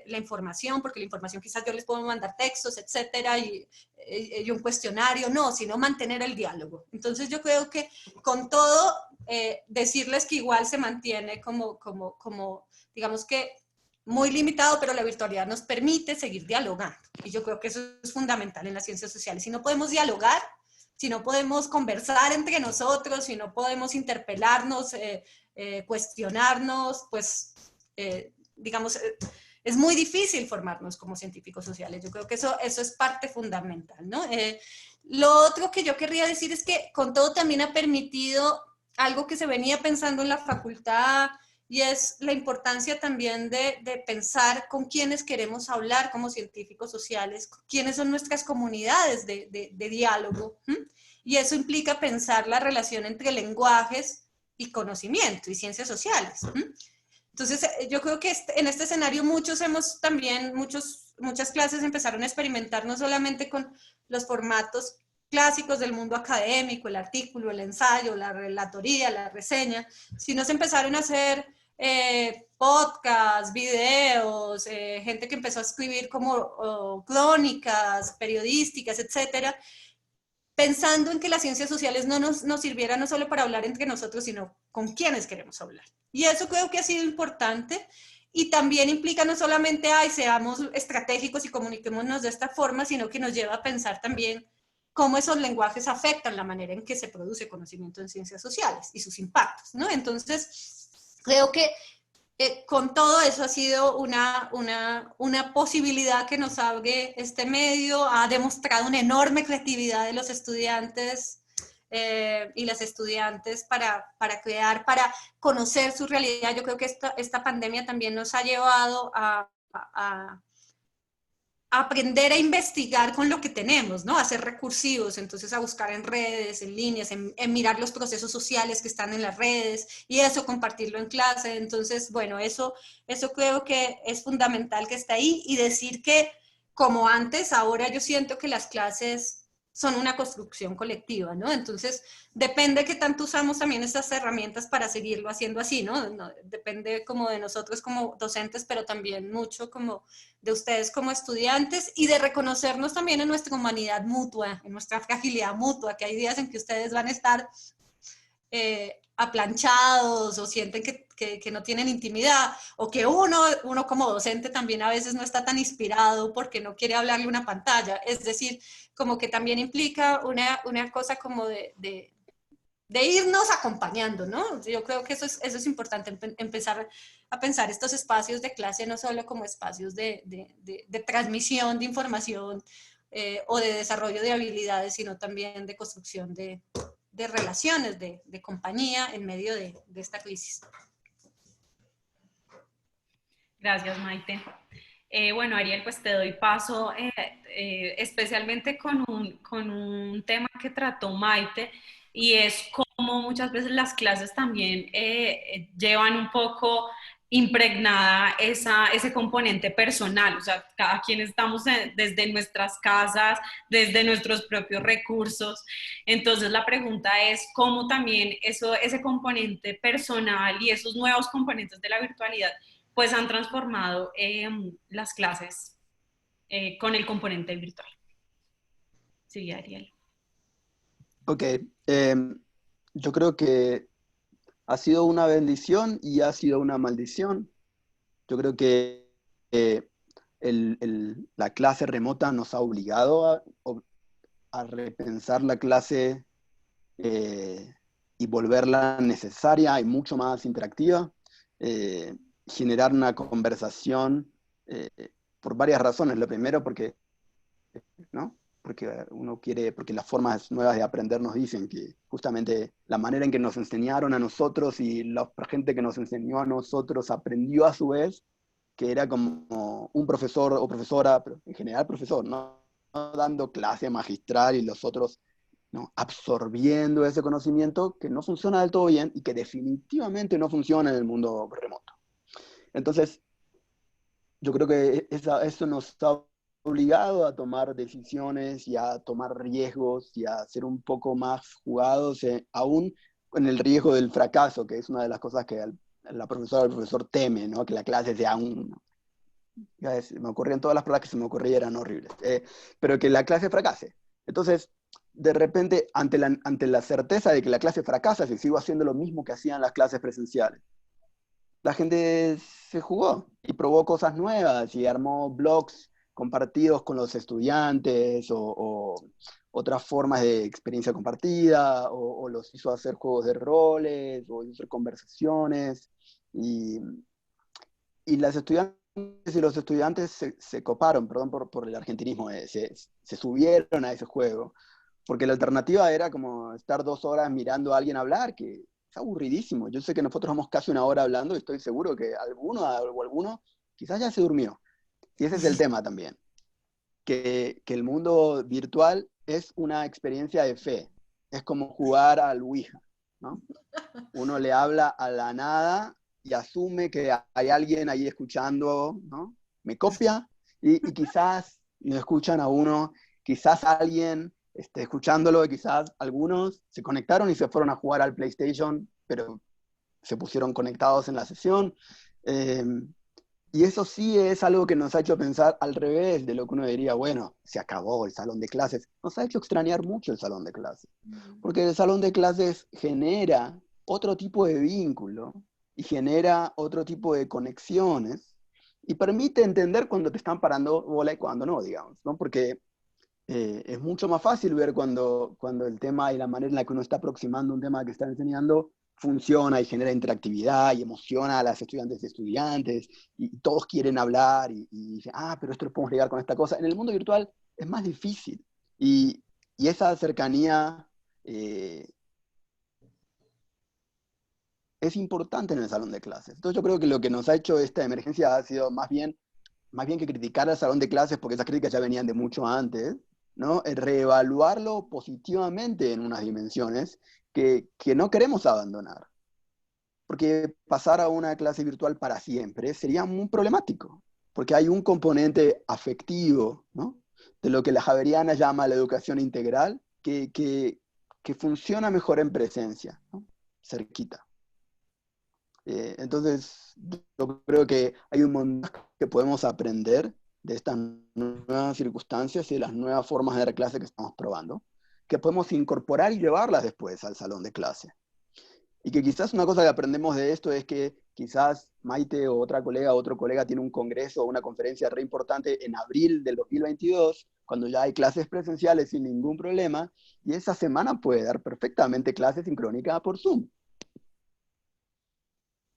la información, porque la información quizás yo les puedo mandar textos, etcétera, y un cuestionario, no, sino mantener el diálogo. Entonces yo creo que con todo, decirles que igual se mantiene como digamos que muy limitado, pero la virtualidad nos permite seguir dialogando. Y yo creo que eso es fundamental en las ciencias sociales. Si no podemos dialogar, si no podemos conversar entre nosotros, si no podemos interpelarnos, cuestionarnos, pues, digamos, es muy difícil formarnos como científicos sociales. Yo creo que eso es parte fundamental, ¿no? Lo otro que yo querría decir es que con todo también ha permitido algo que se venía pensando en la facultad, y es la importancia también de pensar con quiénes queremos hablar como científicos sociales, quiénes son nuestras comunidades de diálogo. Y eso implica pensar la relación entre lenguajes y conocimiento y ciencias sociales. Entonces, yo creo que en este escenario muchas clases empezaron a experimentar no solamente con los formatos clásicos del mundo académico, el artículo, el ensayo, la relatoría, la reseña, sino se empezaron a hacer podcasts, videos, gente que empezó a escribir como crónicas periodísticas, etcétera, pensando en que las ciencias sociales no nos sirvieran no solo para hablar entre nosotros, sino con quienes queremos hablar. Y eso creo que ha sido importante, y también implica no solamente, seamos estratégicos y comuniquémonos de esta forma, sino que nos lleva a pensar también cómo esos lenguajes afectan la manera en que se produce conocimiento en ciencias sociales y sus impactos, ¿no? Entonces, creo que con todo eso ha sido una posibilidad que nos abre este medio, ha demostrado una enorme creatividad de los estudiantes y las estudiantes para crear, para conocer su realidad. Yo creo que esta pandemia también nos ha llevado a aprender a investigar con lo que tenemos, ¿no? A ser recursivos, entonces a buscar en redes, en líneas, en mirar los procesos sociales que están en las redes, y eso compartirlo en clase. Entonces, bueno, eso creo que es fundamental que está ahí, y decir que como antes, ahora yo siento que las clases son una construcción colectiva, ¿no? Entonces, depende qué tanto usamos también estas herramientas para seguirlo haciendo así, ¿no? Depende como de nosotros como docentes, pero también mucho como de ustedes como estudiantes, y de reconocernos también en nuestra humanidad mutua, en nuestra fragilidad mutua, que hay días en que ustedes van a estar aplanchados o sienten que no tienen intimidad, o que uno como docente también a veces no está tan inspirado porque no quiere hablarle una pantalla. Es decir, como que también implica una cosa como de irnos acompañando, ¿no? Yo creo que eso es importante, empezar a pensar estos espacios de clase no solo como espacios de transmisión de información o de desarrollo de habilidades, sino también de construcción de relaciones, de compañía en medio de esta crisis. Gracias, Maite. Bueno, Ariel, pues te doy paso, especialmente con un tema que trató Maite, y es cómo muchas veces las clases también llevan un poco impregnada ese componente personal, o sea, cada quien estamos desde nuestras casas, desde nuestros propios recursos. Entonces la pregunta es cómo también ese componente personal y esos nuevos componentes de la virtualidad pues han transformado las clases con el componente virtual. Sí, Ariel. Ok, yo creo que ha sido una bendición y ha sido una maldición. Yo creo que eh, la clase remota nos ha obligado a repensar la clase eh, y volverla necesaria y mucho más interactiva, eh, generar una conversación eh, por varias razones. Lo primero, ¿no? Porque uno quiere, porque las formas nuevas de aprender nos dicen que justamente la manera en que nos enseñaron a nosotros y la gente que nos enseñó a nosotros aprendió a su vez, que era como un profesor o profesora, pero en general profesor, ¿no? No dando clase magistral y los otros, ¿no? Absorbiendo ese conocimiento que no funciona del todo bien y que definitivamente no funciona en el mundo remoto. Entonces, yo creo que eso nos ha obligado a tomar decisiones y a tomar riesgos y a ser un poco más jugados, aún en el riesgo del fracaso, que es una de las cosas que la profesora o el profesor teme, ¿no? Que la clase sea me ocurrían todas las palabras que se me ocurrían eran horribles, pero que la clase fracase. Entonces, de repente, ante la certeza de que la clase fracasa, si sigo haciendo lo mismo que hacían las clases presenciales, la gente se jugó y probó cosas nuevas y armó blogs compartidos con los estudiantes o otras formas de experiencia compartida o los hizo hacer juegos de roles o hizo hacer conversaciones y, y las estudiantes y los estudiantes se coparon, perdón por el argentinismo, se subieron a ese juego, porque la alternativa era como estar 2 horas mirando a alguien hablar, que es aburridísimo. Yo sé que nosotros vamos casi una hora hablando y estoy seguro que alguno quizás ya se durmió. Y ese es el tema también, que el mundo virtual es una experiencia de fe, es como jugar al Ouija, ¿no? Uno le habla a la nada y asume que hay alguien ahí escuchando, ¿no? Me copia y quizás no escuchan a uno, quizás alguien esté escuchándolo y quizás algunos se conectaron y se fueron a jugar al PlayStation, pero se pusieron conectados en la sesión. Eh, y eso sí es algo que nos ha hecho pensar al revés de lo que uno diría, bueno, se acabó el salón de clases. Nos ha hecho extrañar mucho el salón de clases, porque el salón de clases genera otro tipo de vínculo y genera otro tipo de conexiones y permite entender cuando te están parando bola y cuando no, digamos, ¿no? Porque es mucho más fácil ver cuando el tema y la manera en la que uno está aproximando un tema que está enseñando funciona y genera interactividad y emociona a las estudiantes y estudiantes y todos quieren hablar y dicen, pero esto lo podemos ligar con esta cosa. En el mundo virtual es más difícil y esa cercanía eh, es importante en el salón de clases. Entonces yo creo que lo que nos ha hecho esta emergencia ha sido más bien que criticar al salón de clases, porque esas críticas ya venían de mucho antes, ¿no? Reevaluarlo positivamente en unas dimensiones que no queremos abandonar. Porque pasar a una clase virtual para siempre sería muy problemático, porque hay un componente afectivo, ¿no? De lo que la Javeriana llama la educación integral, que funciona mejor en presencia, ¿no? Cerquita. Entonces, yo creo que hay un montón que podemos aprender de estas nuevas circunstancias y de las nuevas formas de dar clase que estamos probando, que podemos incorporar y llevarlas después al salón de clase. Y que quizás una cosa que aprendemos de esto es que quizás Maite o otra colega o otro colega tiene un congreso o una conferencia re importante en abril del 2022, cuando ya hay clases presenciales sin ningún problema, y esa semana puede dar perfectamente clases sincrónicas por Zoom.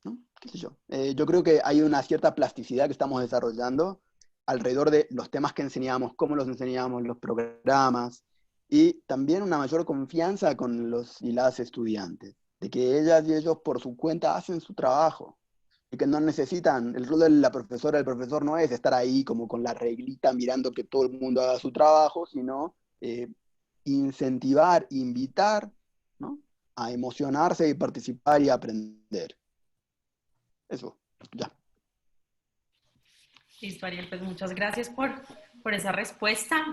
¿No? ¿Qué sé yo? Yo creo que hay una cierta plasticidad que estamos desarrollando alrededor de los temas que enseñamos, cómo los enseñamos, los programas, y también una mayor confianza con los y las estudiantes, de que ellas y ellos por su cuenta hacen su trabajo. que no necesitan, el rol de la profesora, del profesor no es estar ahí como con la reglita mirando que todo el mundo haga su trabajo, sino incentivar, invitar, ¿no?, a emocionarse y participar y aprender. Eso, ya. Listo, Ariel, pues muchas gracias por esa respuesta.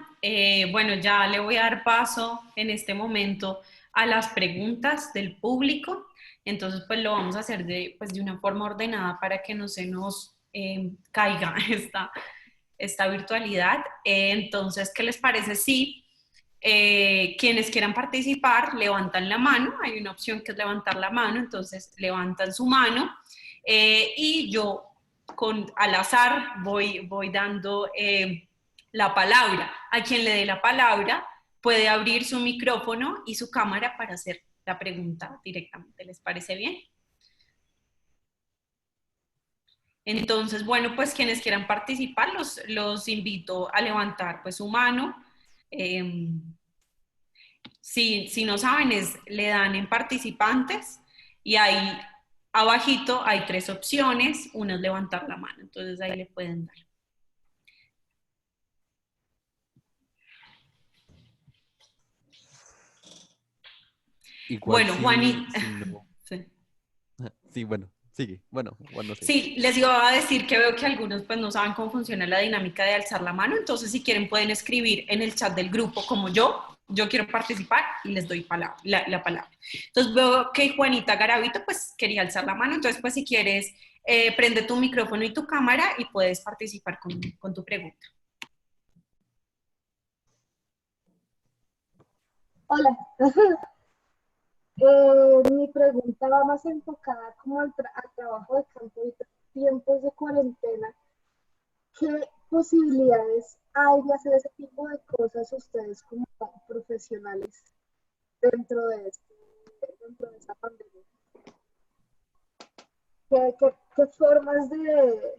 Bueno, ya le voy a dar paso en este momento a las preguntas del público. Entonces, pues lo vamos a hacer de una forma ordenada para que no se nos caiga esta virtualidad. Entonces, ¿qué les parece si quienes quieran participar levantan la mano? Hay una opción que es levantar la mano, entonces levantan su mano y yo al azar voy dando la palabra. A quien le dé la palabra puede abrir su micrófono y su cámara para hacer la pregunta directamente. ¿Les parece bien? Entonces, bueno, pues quienes quieran participar, los invito a levantar pues su mano. Si no saben, le dan en participantes y ahí abajito hay 3 opciones. Una es levantar la mano, entonces ahí le pueden dar. Igual Bueno, Juani, si no... sí. Sí, bueno, sigue. Bueno, no sé. Sí, les iba a decir que veo que algunos pues no saben cómo funciona la dinámica de alzar la mano, entonces si quieren pueden escribir en el chat del grupo como yo quiero participar y les doy la palabra. Entonces veo que Juanita Garavito pues quería alzar la mano, entonces pues si quieres prende tu micrófono y tu cámara y puedes participar con tu pregunta. Hola. Mi pregunta va más enfocada como al trabajo de campo y tiempos de cuarentena. ¿Qué posibilidades hay de hacer ese tipo de cosas ustedes como profesionales dentro de esta pandemia? ¿Qué formas de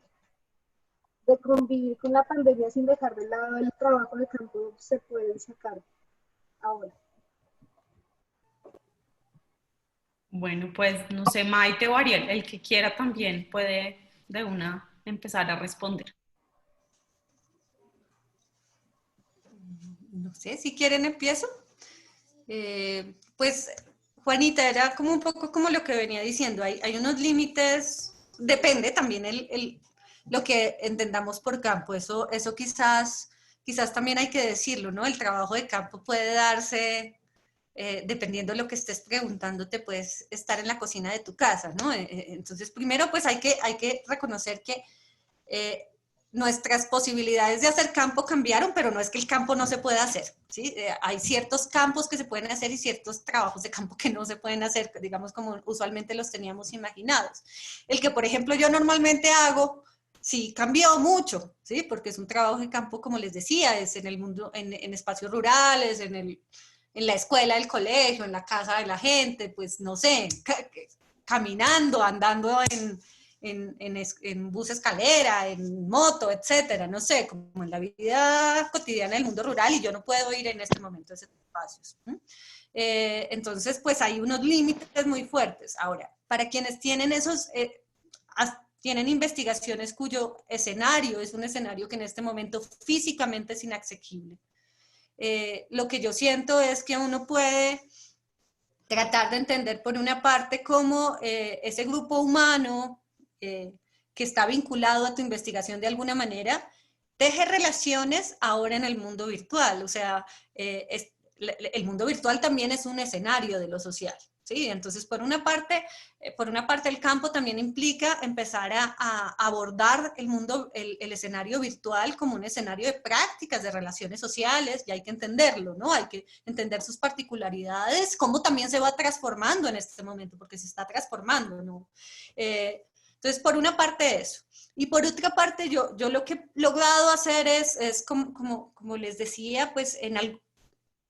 convivir con la pandemia sin dejar de lado el trabajo de campo se pueden sacar ahora? Bueno, pues no sé, Maite o Ariel, el que quiera también puede de una empezar a responder. No sé, si quieren empiezo. Pues, Juanita, era como un poco como lo que venía diciendo, hay unos límites, depende también lo que entendamos por campo, eso quizás también hay que decirlo, ¿no? El trabajo de campo puede darse, dependiendo de lo que estés preguntando, te puedes estar en la cocina de tu casa, ¿no? Entonces, primero, pues hay que reconocer que nuestras posibilidades de hacer campo cambiaron, pero no es que el campo no se pueda hacer, ¿sí? Hay ciertos campos que se pueden hacer y ciertos trabajos de campo que no se pueden hacer, digamos como usualmente los teníamos imaginados. El que, por ejemplo, yo normalmente hago, sí, cambió mucho, ¿sí? Porque es un trabajo de campo, como les decía, es en el mundo, en espacios rurales, en la escuela, el colegio, en la casa de la gente, pues no sé, caminando, andando en bus escalera, en moto, etcétera, no sé, como en la vida cotidiana del mundo rural, y yo no puedo ir en este momento a esos espacios. Entonces, pues hay unos límites muy fuertes. Ahora, para quienes tienen tienen investigaciones cuyo escenario es un escenario que en este momento físicamente es inaccesible. Lo que yo siento es que uno puede tratar de entender por una parte cómo ese grupo humano que está vinculado a tu investigación de alguna manera, teje relaciones ahora en el mundo virtual. O sea, el mundo virtual también es un escenario de lo social. ¿Sí? Entonces, por una parte el campo también implica empezar a abordar el escenario virtual como un escenario de prácticas de relaciones sociales, y hay que entenderlo, ¿no? Hay que entender sus particularidades, cómo también se va transformando en este momento, porque se está transformando, ¿no? Entonces, por una parte eso. Y por otra parte, yo lo que he logrado hacer es como les decía, pues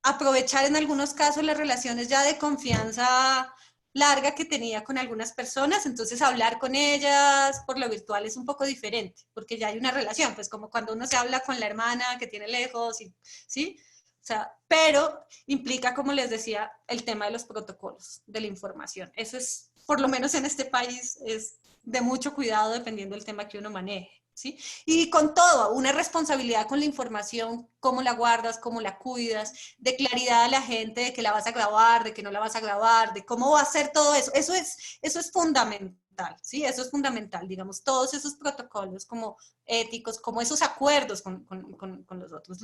aprovechar en algunos casos las relaciones ya de confianza larga que tenía con algunas personas, entonces hablar con ellas por lo virtual es un poco diferente, porque ya hay una relación, pues como cuando uno se habla con la hermana que tiene lejos, ¿sí? O sea, pero implica, como les decía, el tema de los protocolos de la información. Eso es por lo menos en este país, es de mucho cuidado dependiendo del tema que uno maneje. ¿Sí? Y con todo, una responsabilidad con la información, cómo la guardas, cómo la cuidas, de claridad a la gente de que la vas a grabar, de que no la vas a grabar, de cómo va a ser todo eso. Eso es fundamental, ¿sí? Eso es fundamental, digamos, todos esos protocolos como éticos, como esos acuerdos con los otros.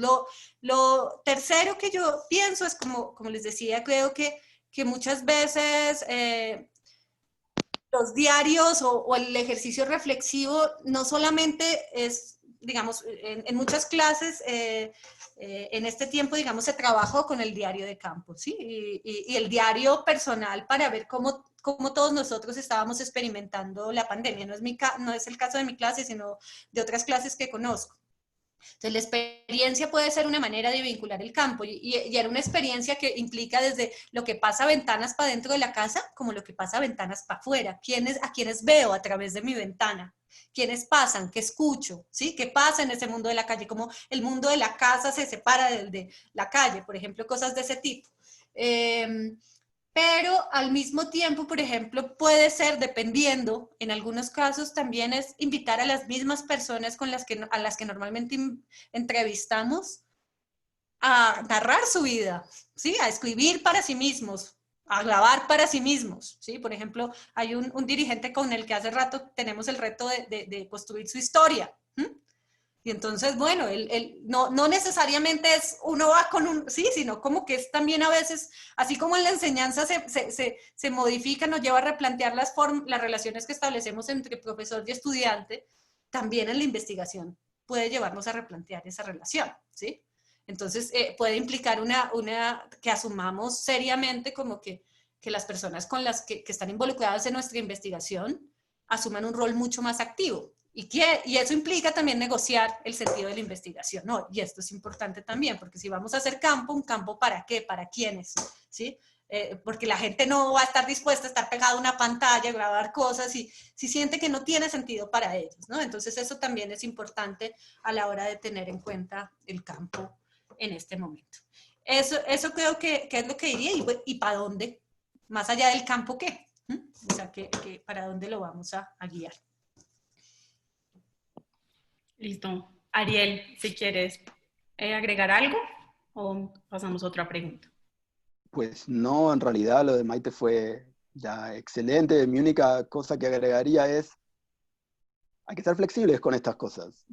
Lo tercero que yo pienso es, como les decía, creo que muchas veces los diarios o el ejercicio reflexivo no solamente es, digamos, en muchas clases en este tiempo, digamos, se trabajó con el diario de campo, ¿sí? Y el diario personal para ver cómo todos nosotros estábamos experimentando la pandemia. No es el caso de mi clase, sino de otras clases que conozco. Entonces, la experiencia puede ser una manera de vincular el campo y era una experiencia que implica desde lo que pasa ventanas para dentro de la casa como lo que pasa ventanas para afuera. A quienes veo a través de mi ventana, quiénes pasan, qué escucho, ¿sí? ¿Qué pasa en ese mundo de la calle? Cómo el mundo de la casa se separa del de la calle, por ejemplo, cosas de ese tipo. Pero al mismo tiempo, por ejemplo, puede ser, dependiendo, en algunos casos también es invitar a las mismas personas a las que normalmente entrevistamos a narrar su vida, ¿sí? A escribir para sí mismos, a grabar para sí mismos, ¿sí? Por ejemplo, hay un dirigente con el que hace rato tenemos el reto de construir su historia, ¿sí? Y entonces, bueno, no necesariamente es uno va con un, sí, sino como que es también a veces, así como en la enseñanza se modifica, nos lleva a replantear las relaciones que establecemos entre profesor y estudiante, también en la investigación puede llevarnos a replantear esa relación, ¿sí? Entonces, puede implicar que asumamos seriamente como que las personas con las que están involucradas en nuestra investigación asuman un rol mucho más activo. Y eso implica también negociar el sentido de la investigación, ¿no? Y esto es importante también, porque si vamos a hacer campo, ¿un campo para qué? ¿Para quiénes? ¿Sí? Porque la gente no va a estar dispuesta a estar pegada a una pantalla, grabar cosas, si siente que no tiene sentido para ellos, ¿no? Entonces eso también es importante a la hora de tener en cuenta el campo en este momento. Eso creo que es lo que diría, y ¿para dónde? Más allá del campo, ¿qué? O sea, ¿para dónde lo vamos a guiar? Listo. Ariel, si quieres agregar algo o pasamos a otra pregunta. Pues no, en realidad lo de Maite fue ya excelente. Mi única cosa que agregaría es, hay que ser flexibles con estas cosas.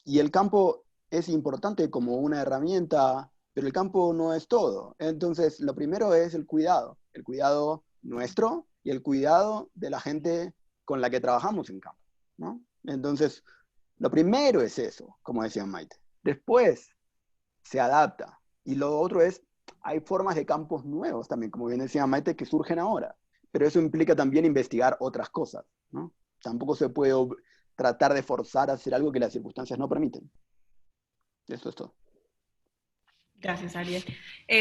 Y el campo es importante como una herramienta, pero el campo no es todo. Entonces, lo primero es el cuidado nuestro y el cuidado de la gente con la que trabajamos en campo, ¿no? Entonces, lo primero es eso, como decía Maite. Después se adapta. Y lo otro es, hay formas de campos nuevos también, como bien decía Maite, que surgen ahora. Pero eso implica también investigar otras cosas, ¿no? Tampoco se puede tratar de forzar a hacer algo que las circunstancias no permiten. Eso es todo. Gracias, Ariel.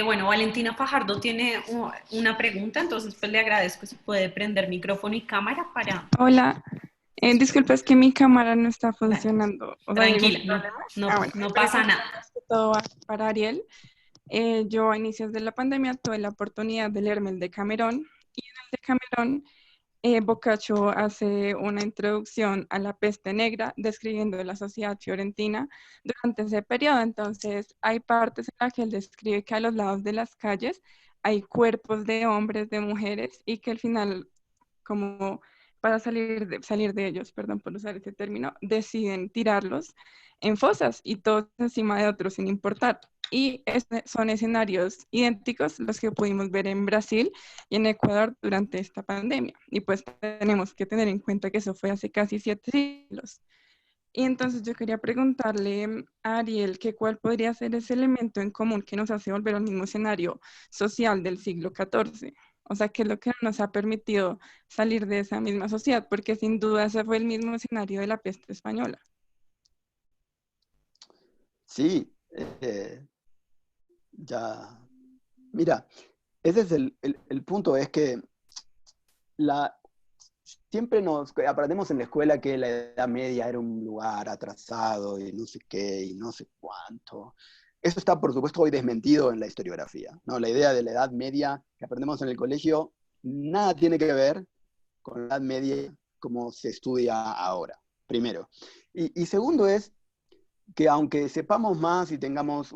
Bueno, Valentina Fajardo tiene una pregunta, entonces pues le agradezco si puede prender micrófono y cámara para... Hola, disculpa, es que mi cámara no está funcionando. O sea, tranquila, no pasa nada. Todo va para Ariel. Yo a inicios de la pandemia tuve la oportunidad de leerme el de Cameron, y en el de Cameron Boccaccio hace una introducción a la peste negra describiendo la sociedad fiorentina durante ese periodo. Entonces hay partes en las que él describe que a los lados de las calles hay cuerpos de hombres, de mujeres, y que al final, como para salir de ellos, perdón por usar ese término, deciden tirarlos en fosas y todos encima de otros sin importar. Y son escenarios idénticos los que pudimos ver en Brasil y en Ecuador durante esta pandemia. Y pues tenemos que tener en cuenta que eso fue hace casi 7 siglos. Y entonces yo quería preguntarle a Ariel que cuál podría ser ese elemento en común que nos hace volver al mismo escenario social del siglo XIV. O sea, ¿qué es lo que nos ha permitido salir de esa misma sociedad? Porque sin duda ese fue el mismo escenario de la peste española. Sí, ya. Mira, ese es el punto, es que siempre nos aprendemos en la escuela que la Edad Media era un lugar atrasado y no sé qué y no sé cuánto. Eso está, por supuesto, hoy desmentido en la historiografía, ¿no? La idea de la Edad Media que aprendemos en el colegio nada tiene que ver con la Edad Media como se estudia ahora, primero. Y segundo es que aunque sepamos más y tengamos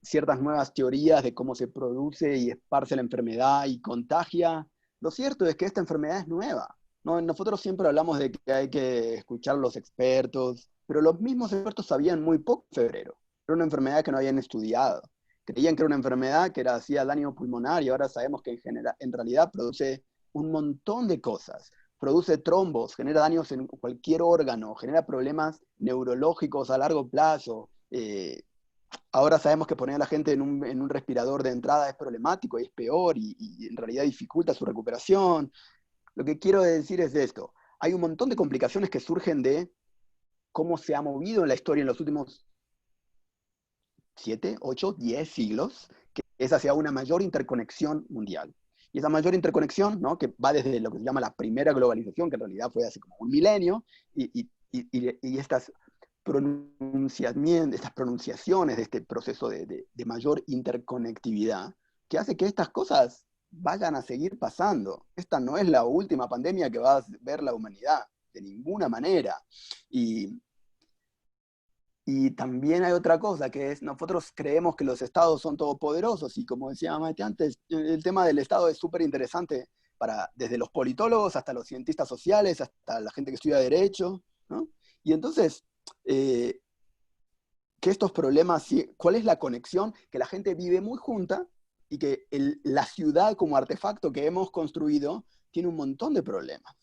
ciertas nuevas teorías de cómo se produce y esparce la enfermedad y contagia, lo cierto es que esta enfermedad es nueva, ¿no? Nosotros siempre hablamos de que hay que escuchar a los expertos, pero los mismos expertos sabían muy poco en febrero. Era una enfermedad que no habían estudiado. Creían que era una enfermedad que hacía daño pulmonar y ahora sabemos que en realidad produce un montón de cosas. Produce trombos, genera daños en cualquier órgano, genera problemas neurológicos a largo plazo. Ahora sabemos que poner a la gente en un respirador de entrada es problemático y es peor y en realidad dificulta su recuperación. Lo que quiero decir es esto. Hay un montón de complicaciones que surgen de cómo se ha movido en la historia en los últimos 7, 8, 10 siglos, que es hacia una mayor interconexión mundial. Y esa mayor interconexión, ¿no? Que va desde lo que se llama la primera globalización, que en realidad fue hace como un milenio, y estas pronunciaciones de este proceso de mayor interconectividad, que hace que estas cosas vayan a seguir pasando. Esta no es la última pandemia que va a ver la humanidad, de ninguna manera. Y también hay otra cosa, que es, nosotros creemos que los estados son todopoderosos, y como decía Maite antes, el tema del estado es súper interesante desde los politólogos hasta los cientistas sociales, hasta la gente que estudia derecho, ¿no? Y entonces, que estos problemas, ¿cuál es la conexión? Que la gente vive muy junta y que la ciudad como artefacto que hemos construido tiene un montón de problemas,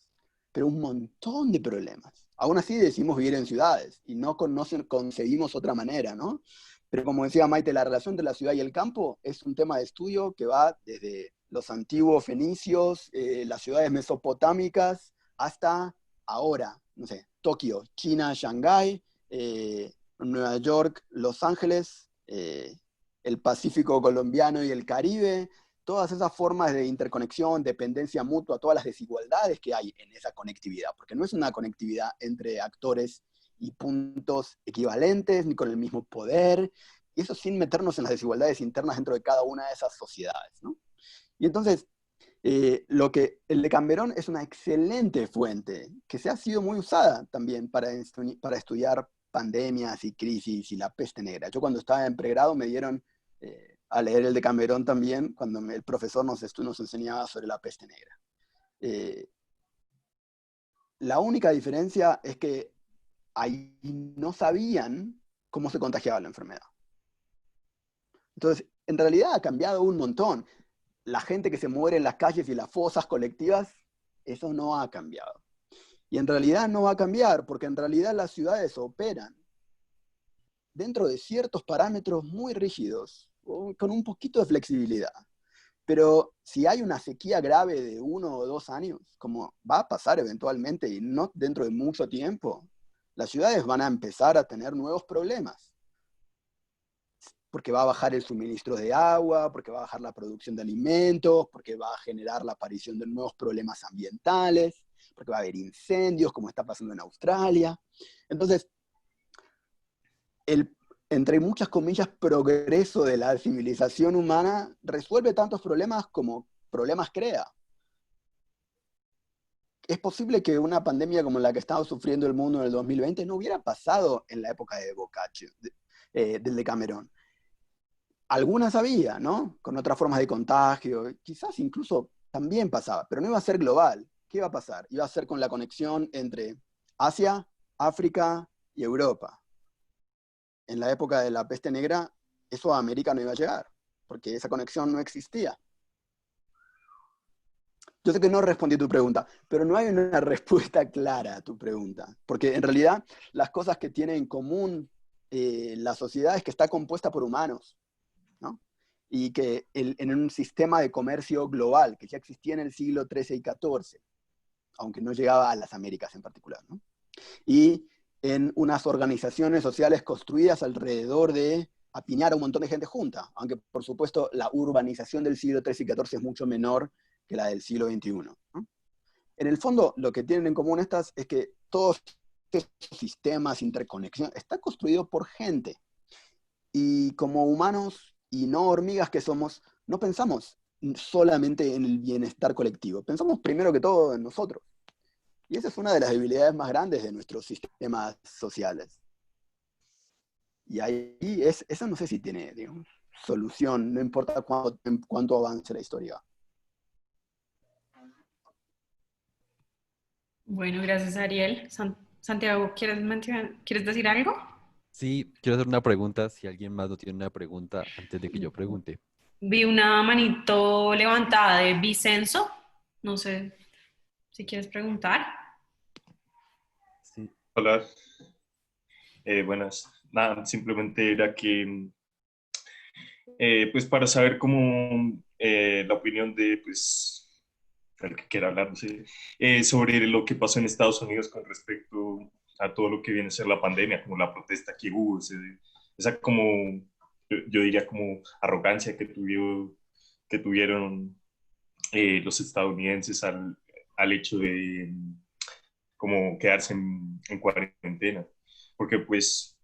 pero un montón de problemas. Aún así decimos vivir en ciudades y no concebimos otra manera, ¿no? Pero como decía Maite, la relación entre la ciudad y el campo es un tema de estudio que va desde los antiguos fenicios, las ciudades mesopotámicas, hasta ahora, no sé, Tokio, China, Shanghái, Nueva York, Los Ángeles, el Pacífico colombiano y el Caribe, todas esas formas de interconexión, dependencia mutua, todas las desigualdades que hay en esa conectividad, porque no es una conectividad entre actores y puntos equivalentes, ni con el mismo poder, y eso sin meternos en las desigualdades internas dentro de cada una de esas sociedades, ¿no? Y entonces, el Decamerón es una excelente fuente, que se ha sido muy usada también para estudiar pandemias y crisis y la peste negra. Yo cuando estaba en pregrado me dieron a leer el Decamerón también, cuando el profesor nos enseñaba sobre la peste negra. La única diferencia es que ahí no sabían cómo se contagiaba la enfermedad. Entonces, en realidad ha cambiado un montón. La gente que se muere en las calles y las fosas colectivas, eso no ha cambiado. Y en realidad no va a cambiar, porque en realidad las ciudades operan dentro de ciertos parámetros muy rígidos, con un poquito de flexibilidad. Pero si hay una sequía grave de 1 o 2 años, como va a pasar eventualmente y no dentro de mucho tiempo, las ciudades van a empezar a tener nuevos problemas. Porque va a bajar el suministro de agua, porque va a bajar la producción de alimentos, porque va a generar la aparición de nuevos problemas ambientales, porque va a haber incendios, como está pasando en Australia. Entonces, entre muchas comillas, progreso de la civilización humana resuelve tantos problemas como problemas crea. Es posible que una pandemia como la que estaba sufriendo el mundo en el 2020 no hubiera pasado en la época de Boccaccio, del Decamerón. Algunas había, ¿no? Con otras formas de contagio, quizás incluso también pasaba, pero no iba a ser global. ¿Qué iba a pasar? Iba a ser con la conexión entre Asia, África y Europa. En la época de la peste negra, eso a América no iba a llegar, porque esa conexión no existía. Yo sé que no respondí a tu pregunta, pero no hay una respuesta clara a tu pregunta, porque en realidad las cosas que tiene en común la sociedad es que está compuesta por humanos, ¿no? Y que en un sistema de comercio global, que ya existía en el siglo XIII y XIV, aunque no llegaba a las Américas en particular, ¿no? Y en unas organizaciones sociales construidas alrededor de apiñar a un montón de gente junta, aunque por supuesto la urbanización del siglo XIII y XIV es mucho menor que la del siglo XXI, ¿no? En el fondo, lo que tienen en común estas es que todos estos sistemas, interconexión, está construido por gente. Y como humanos y no hormigas que somos, no pensamos solamente en el bienestar colectivo. Pensamos primero que todo en nosotros. Y esa es una de las debilidades más grandes de nuestros sistemas sociales. Y ahí, eso no sé si tiene, digamos, solución, no importa cuánto avance la historia. Bueno, gracias, Ariel. Santiago, ¿quieres decir algo? Sí, quiero hacer una pregunta, si alguien más no tiene una pregunta antes de que yo pregunte. Vi una manito levantada de Vicenzo. No sé si quieres preguntar. Sí. Hola, buenas. Nada, simplemente era que, pues para saber cómo la opinión de, pues, el que quiera hablar, no sé, sobre lo que pasó en Estados Unidos con respecto a todo lo que viene a ser la pandemia, como la protesta que hubo, esa como, yo diría como arrogancia que tuvieron los estadounidenses al hecho de como quedarse en cuarentena, porque pues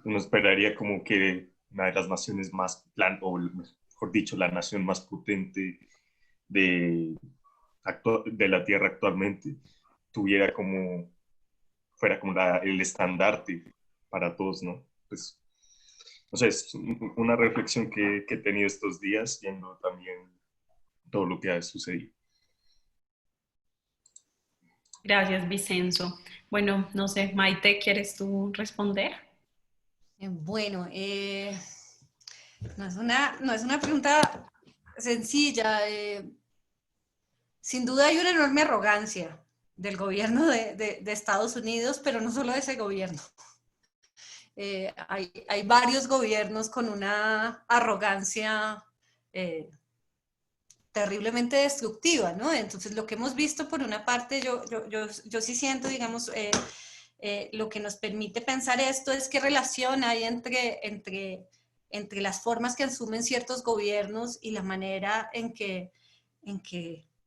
uno esperaría como que una de las naciones o mejor dicho, la nación más potente de, de la Tierra actualmente, tuviera como, fuera como el estandarte para todos, ¿no? Pues, no sé, es una reflexión que he tenido estos días, viendo también todo lo que ha sucedido. Gracias, Vicenzo. Bueno, no sé, Maite, ¿quieres tú responder? Bueno, no es una pregunta sencilla. Sin duda hay una enorme arrogancia del gobierno de Estados Unidos, pero no solo de ese gobierno. Hay varios gobiernos con una arrogancia terriblemente destructiva, ¿no? Entonces, lo que hemos visto, por una parte, yo sí siento, digamos, lo que nos permite pensar esto es qué relación hay entre las formas que asumen ciertos gobiernos y la manera en que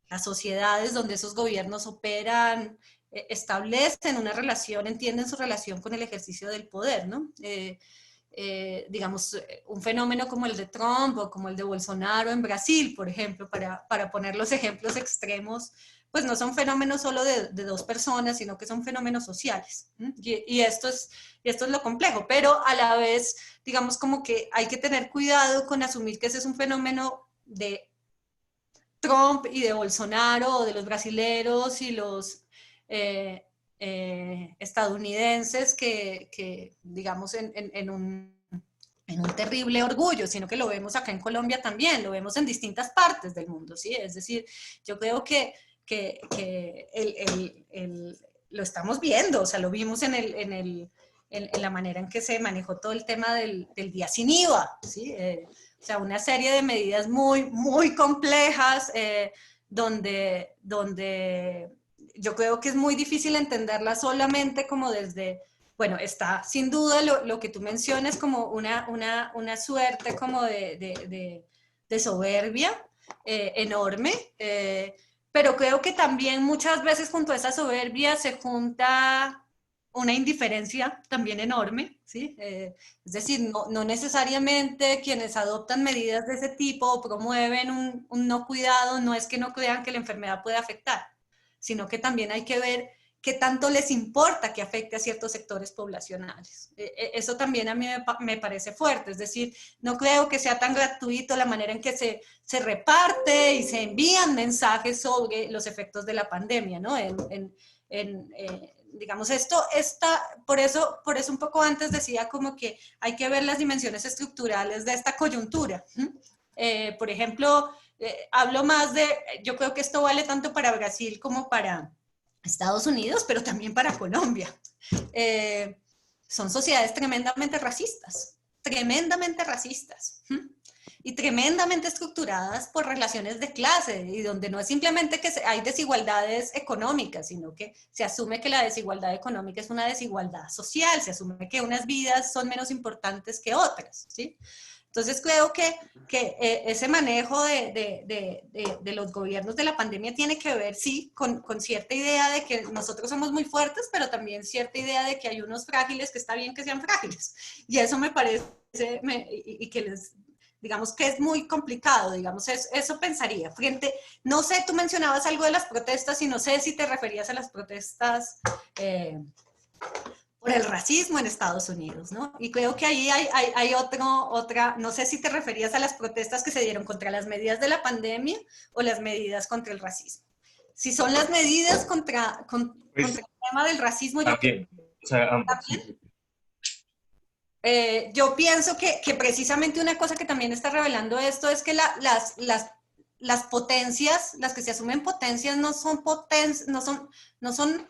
las sociedades donde esos gobiernos operan establecen una relación, entienden su relación con el ejercicio del poder, ¿no? Digamos, un fenómeno como el de Trump o como el de Bolsonaro en Brasil, por ejemplo, para poner los ejemplos extremos, pues no son fenómenos solo de dos personas, sino que son fenómenos sociales. Y esto es lo complejo, pero a la vez, digamos, como que hay que tener cuidado con asumir que ese es un fenómeno de Trump y de Bolsonaro, o de los brasileros y los estadounidenses que digamos, en un terrible orgullo, sino que lo vemos acá en Colombia también, lo vemos en distintas partes del mundo, ¿sí? Es decir, yo creo que lo estamos viendo, o sea, lo vimos en la manera en que se manejó todo el tema del día sin IVA, ¿sí? O sea, una serie de medidas muy, muy complejas, donde yo creo que es muy difícil entenderla solamente como desde, bueno, está sin duda lo que tú mencionas como una suerte como de soberbia enorme, pero creo que también muchas veces junto a esa soberbia se junta una indiferencia también enorme, ¿sí? Es decir, no necesariamente quienes adoptan medidas de ese tipo o promueven un no cuidado, no es que no crean que la enfermedad puede afectar, sino que también hay que ver qué tanto les importa que afecte a ciertos sectores poblacionales. Eso también a mí me parece fuerte, es decir, no creo que sea tan gratuito la manera en que se reparte y se envían mensajes sobre los efectos de la pandemia, ¿no? Digamos, esto está, por eso un poco antes decía como que hay que ver las dimensiones estructurales de esta coyuntura. Por ejemplo, hablo más yo creo que esto vale tanto para Brasil como para Estados Unidos, pero también para Colombia. Son sociedades tremendamente racistas y tremendamente estructuradas por relaciones de clase, y donde no es simplemente que hay desigualdades económicas, sino que se asume que la desigualdad económica es una desigualdad social, se asume que unas vidas son menos importantes que otras, ¿sí? Entonces creo que ese manejo de los gobiernos de la pandemia tiene que ver, sí, con cierta idea de que nosotros somos muy fuertes, pero también cierta idea de que hay unos frágiles que está bien que sean frágiles. Y eso me parece, y que digamos que es muy complicado, digamos, eso pensaría. No sé, tú mencionabas algo de las protestas y no sé si te referías a las protestas por el racismo en Estados Unidos, ¿no? Y creo que ahí hay otra, no sé si te referías a las protestas que se dieron contra las medidas de la pandemia o las medidas contra el racismo. Si son las medidas contra Pues el tema del racismo, también, o sea, ambas. Sí. Yo pienso que precisamente una cosa que también está revelando esto es que las potencias, las que se asumen potencias, no son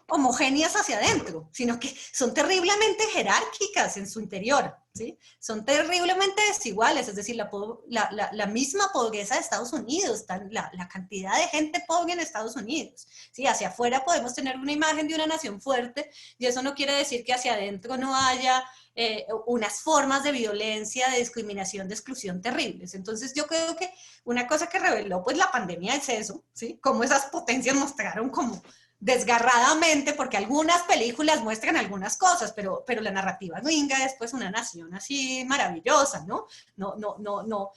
homogéneas hacia adentro, sino que son terriblemente jerárquicas en su interior, ¿sí? Son terriblemente desiguales, es decir, la misma pobreza de Estados Unidos, la cantidad de gente pobre en Estados Unidos, ¿sí? Hacia afuera podemos tener una imagen de una nación fuerte y eso no quiere decir que hacia adentro no haya unas formas de violencia, de discriminación, de exclusión terribles. Entonces yo creo que una cosa que reveló pues la pandemia es eso, ¿sí? Cómo esas potencias mostraron como desgarradamente, porque algunas películas muestran algunas cosas, pero la narrativa gringa es pues una nación así maravillosa, ¿no? No,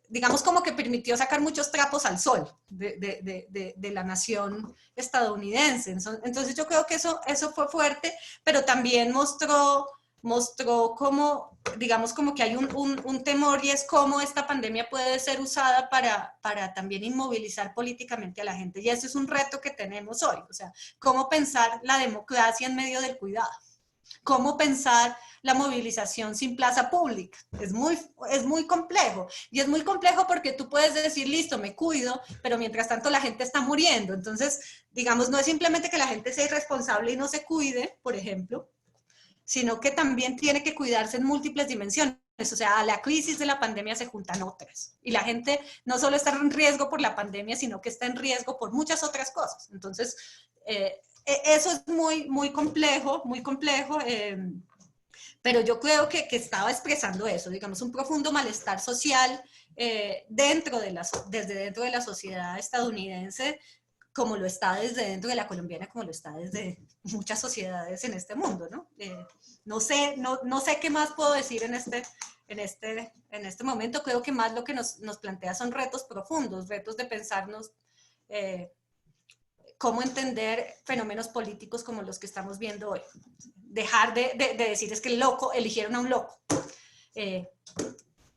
digamos como que permitió sacar muchos trapos al sol de la nación estadounidense. Entonces yo creo que eso fue fuerte, pero también mostró como, digamos, como que hay un temor y es cómo esta pandemia puede ser usada para también inmovilizar políticamente a la gente. Y eso es un reto que tenemos hoy. O sea, cómo pensar la democracia en medio del cuidado. Cómo pensar la movilización sin plaza pública. Es muy complejo. Y es muy complejo porque tú puedes decir, listo, me cuido, pero mientras tanto la gente está muriendo. Entonces, digamos, no es simplemente que la gente sea irresponsable y no se cuide, por ejemplo, sino que también tiene que cuidarse en múltiples dimensiones. O sea, a la crisis de la pandemia se juntan otras. Y la gente no solo está en riesgo por la pandemia, sino que está en riesgo por muchas otras cosas. Entonces, eso es muy complejo, pero yo creo que estaba expresando eso, digamos, un profundo malestar social desde dentro de la sociedad estadounidense, como lo está desde dentro de la colombiana, como lo está desde muchas sociedades en este mundo, ¿no? No sé qué más puedo decir en este momento. Creo que más lo que nos plantea son retos profundos, retos de pensarnos cómo entender fenómenos políticos como los que estamos viendo hoy. Dejar de decir es que el loco, eligieron a un loco.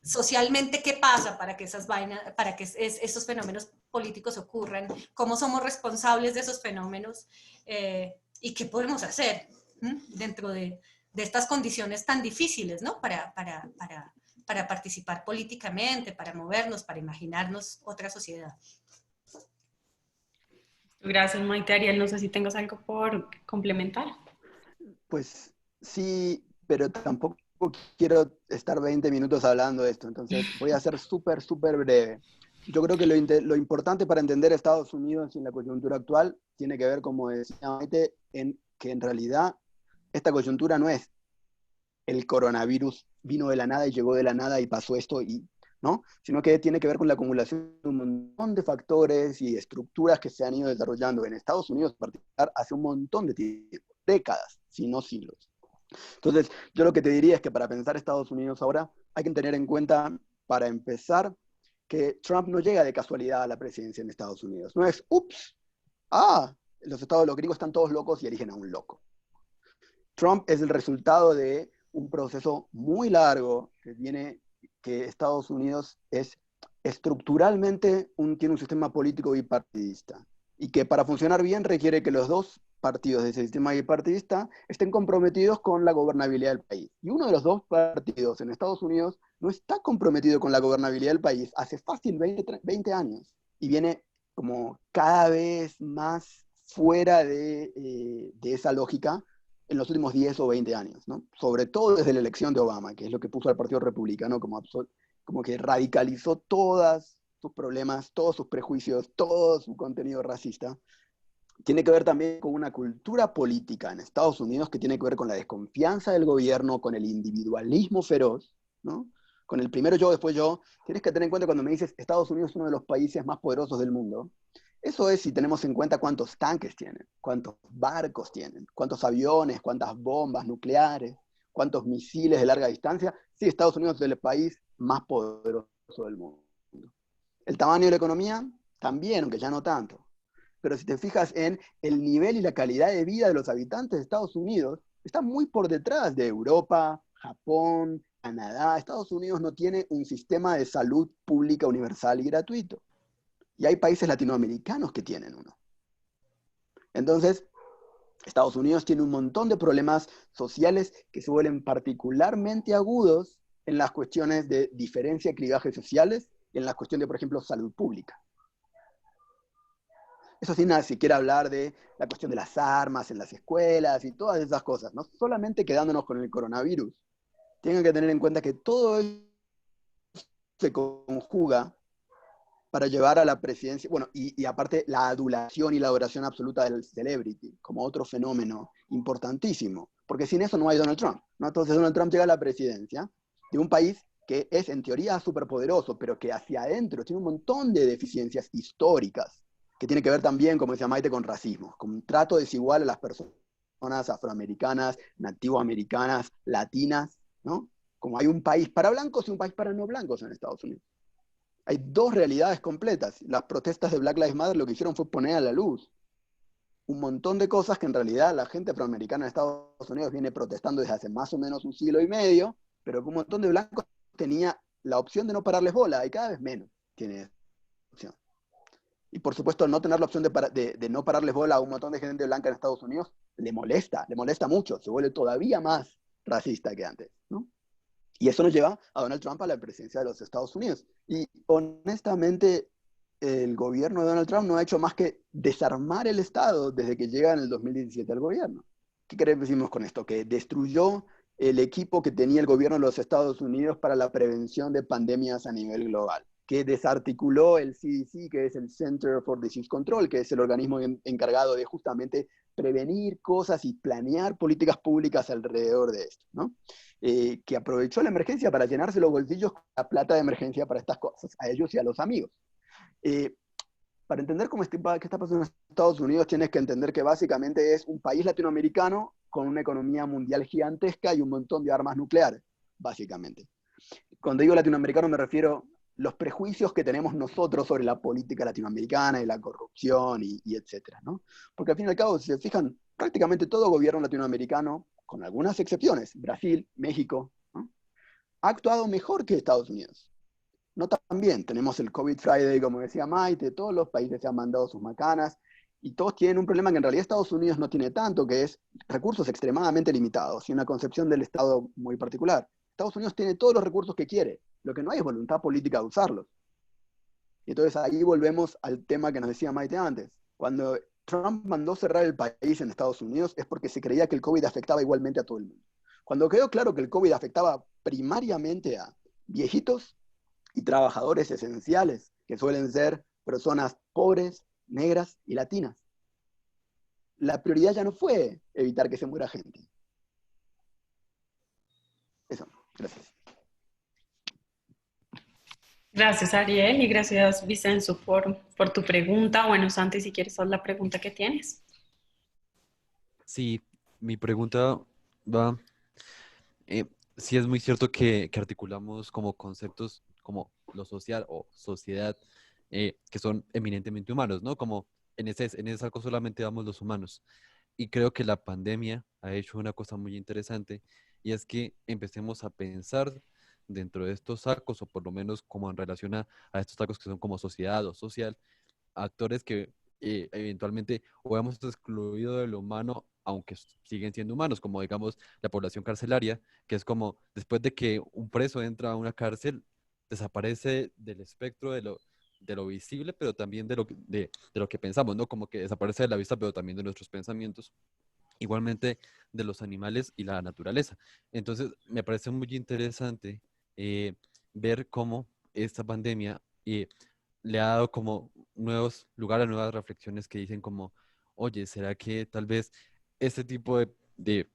Socialmente, ¿qué pasa para que esos fenómenos políticos ocurran? ¿Cómo somos responsables de esos fenómenos? ¿Y qué podemos hacer dentro de estas condiciones tan difíciles, ¿no? Para participar políticamente, para movernos, para imaginarnos otra sociedad. Gracias, Maite. Ariel, no sé si tengas algo por complementar. Pues sí, pero tampoco quiero estar 20 minutos hablando de esto, entonces voy a ser súper breve. Yo creo que lo importante para entender Estados Unidos en la coyuntura actual tiene que ver, como decía Maite, en que en realidad esta coyuntura no es el coronavirus vino de la nada y llegó de la nada y pasó esto, ¿no? Sino que tiene que ver con la acumulación de un montón de factores y estructuras que se han ido desarrollando en Estados Unidos en particular hace un montón de tiempo, décadas, si no siglos. Entonces, yo lo que te diría es que para pensar Estados Unidos ahora hay que tener en cuenta, para empezar, que Trump no llega de casualidad a la presidencia en Estados Unidos. No es, los gringos están todos locos y eligen a un loco. Trump es el resultado de un proceso muy largo que Estados Unidos es estructuralmente tiene un sistema político bipartidista y que para funcionar bien requiere que los dos partidos de ese sistema bipartidista estén comprometidos con la gobernabilidad del país. Y uno de los dos partidos en Estados Unidos no está comprometido con la gobernabilidad del país hace fácil 20 años y viene como cada vez más fuera de esa lógica en los últimos 10 o 20 años, ¿no? Sobre todo desde la elección de Obama, que es lo que puso al Partido Republicano como que radicalizó todos sus problemas, todos sus prejuicios, todo su contenido racista. Tiene que ver también con una cultura política en Estados Unidos que tiene que ver con la desconfianza del gobierno, con el individualismo feroz, ¿no? Con el primero yo, después yo. Tienes que tener en cuenta cuando me dices Estados Unidos es uno de los países más poderosos del mundo. Eso es si tenemos en cuenta cuántos tanques tienen, cuántos barcos tienen, cuántos aviones, cuántas bombas nucleares, cuántos misiles de larga distancia. Sí, Estados Unidos es el país más poderoso del mundo. El tamaño de la economía, también, aunque ya no tanto. Pero si te fijas en el nivel y la calidad de vida de los habitantes de Estados Unidos, está muy por detrás de Europa, Japón, Canadá. Estados Unidos no tiene un sistema de salud pública universal y gratuito. Y hay países latinoamericanos que tienen uno. Entonces, Estados Unidos tiene un montón de problemas sociales que se vuelven particularmente agudos en las cuestiones de diferencia y clivajes sociales y en las cuestiones de, por ejemplo, salud pública. Eso sin nada siquiera hablar de la cuestión de las armas en las escuelas y todas esas cosas, no solamente quedándonos con el coronavirus. Tienen que tener en cuenta que todo eso se conjuga para llevar a la presidencia, bueno, y aparte la adulación y la adoración absoluta del celebrity, como otro fenómeno importantísimo, porque sin eso no hay Donald Trump, ¿no? Entonces Donald Trump llega a la presidencia de un país que es en teoría superpoderoso, pero que hacia adentro tiene un montón de deficiencias históricas, que tiene que ver también, como decía Maite, con racismo, con un trato desigual a las personas afroamericanas, nativoamericanas, latinas, ¿no? Como hay un país para blancos y un país para no blancos en Estados Unidos. Hay dos realidades completas. Las protestas de Black Lives Matter lo que hicieron fue poner a la luz un montón de cosas que en realidad la gente afroamericana en Estados Unidos viene protestando desde hace más o menos un siglo y medio, pero que un montón de blancos tenía la opción de no pararles bola, y cada vez menos tiene esa opción. Y por supuesto, no tener la opción de no pararles bola a un montón de gente blanca en Estados Unidos le molesta mucho, se vuelve todavía más racista que antes, ¿no? Y eso nos lleva a Donald Trump a la presidencia de los Estados Unidos. Y honestamente, el gobierno de Donald Trump no ha hecho más que desarmar el Estado desde que llega en el 2017 al gobierno. ¿Qué queremos decir con esto? Que destruyó el equipo que tenía el gobierno de los Estados Unidos para la prevención de pandemias a nivel global, que desarticuló el CDC, que es el Center for Disease Control, que es el organismo encargado de justamente prevenir cosas y planear políticas públicas alrededor de esto, ¿no? Que aprovechó la emergencia para llenarse los bolsillos con la plata de emergencia para estas cosas, a ellos y a los amigos. Para entender qué está pasando en Estados Unidos, tienes que entender que básicamente es un país latinoamericano con una economía mundial gigantesca y un montón de armas nucleares, básicamente. Cuando digo latinoamericano me refiero a los prejuicios que tenemos nosotros sobre la política latinoamericana y la corrupción y etcétera, ¿no? Porque al fin y al cabo, si se fijan, prácticamente todo gobierno latinoamericano, con algunas excepciones, Brasil, México, ¿no?, ha actuado mejor que Estados Unidos. No tan bien, tenemos el COVID Friday, como decía Maite, todos los países se han mandado sus macanas, y todos tienen un problema que en realidad Estados Unidos no tiene tanto, que es recursos extremadamente limitados y una concepción del Estado muy particular. Estados Unidos tiene todos los recursos que quiere, lo que no hay es voluntad política de usarlos. Y entonces ahí volvemos al tema que nos decía Maite antes. Cuando Trump mandó cerrar el país en Estados Unidos es porque se creía que el COVID afectaba igualmente a todo el mundo. Cuando quedó claro que el COVID afectaba primariamente a viejitos y trabajadores esenciales, que suelen ser personas pobres, negras y latinas, la prioridad ya no fue evitar que se muera gente. Eso, gracias. Gracias, Ariel, y gracias, Vicenzo, por tu pregunta. Bueno, Santi, si quieres, haz la pregunta que tienes. Sí, mi pregunta va, sí es muy cierto que articulamos como conceptos como lo social o sociedad, que son eminentemente humanos, ¿no? Como en ese saco solamente vamos los humanos. Y creo que la pandemia ha hecho una cosa muy interesante, y es que empecemos a pensar dentro de estos sacos, o por lo menos como en relación a estos sacos que son como sociedad o social, actores que eventualmente o hemos excluido de lo humano, aunque siguen siendo humanos, como digamos la población carcelaria, que es como después de que un preso entra a una cárcel, desaparece del espectro de lo visible, pero también de lo que pensamos, ¿no? Como que desaparece de la vista, pero también de nuestros pensamientos. Igualmente de los animales y la naturaleza. Entonces, me parece muy interesante ver cómo esta pandemia le ha dado como nuevos lugares, nuevas reflexiones que dicen como, oye, ¿será que tal vez este tipo de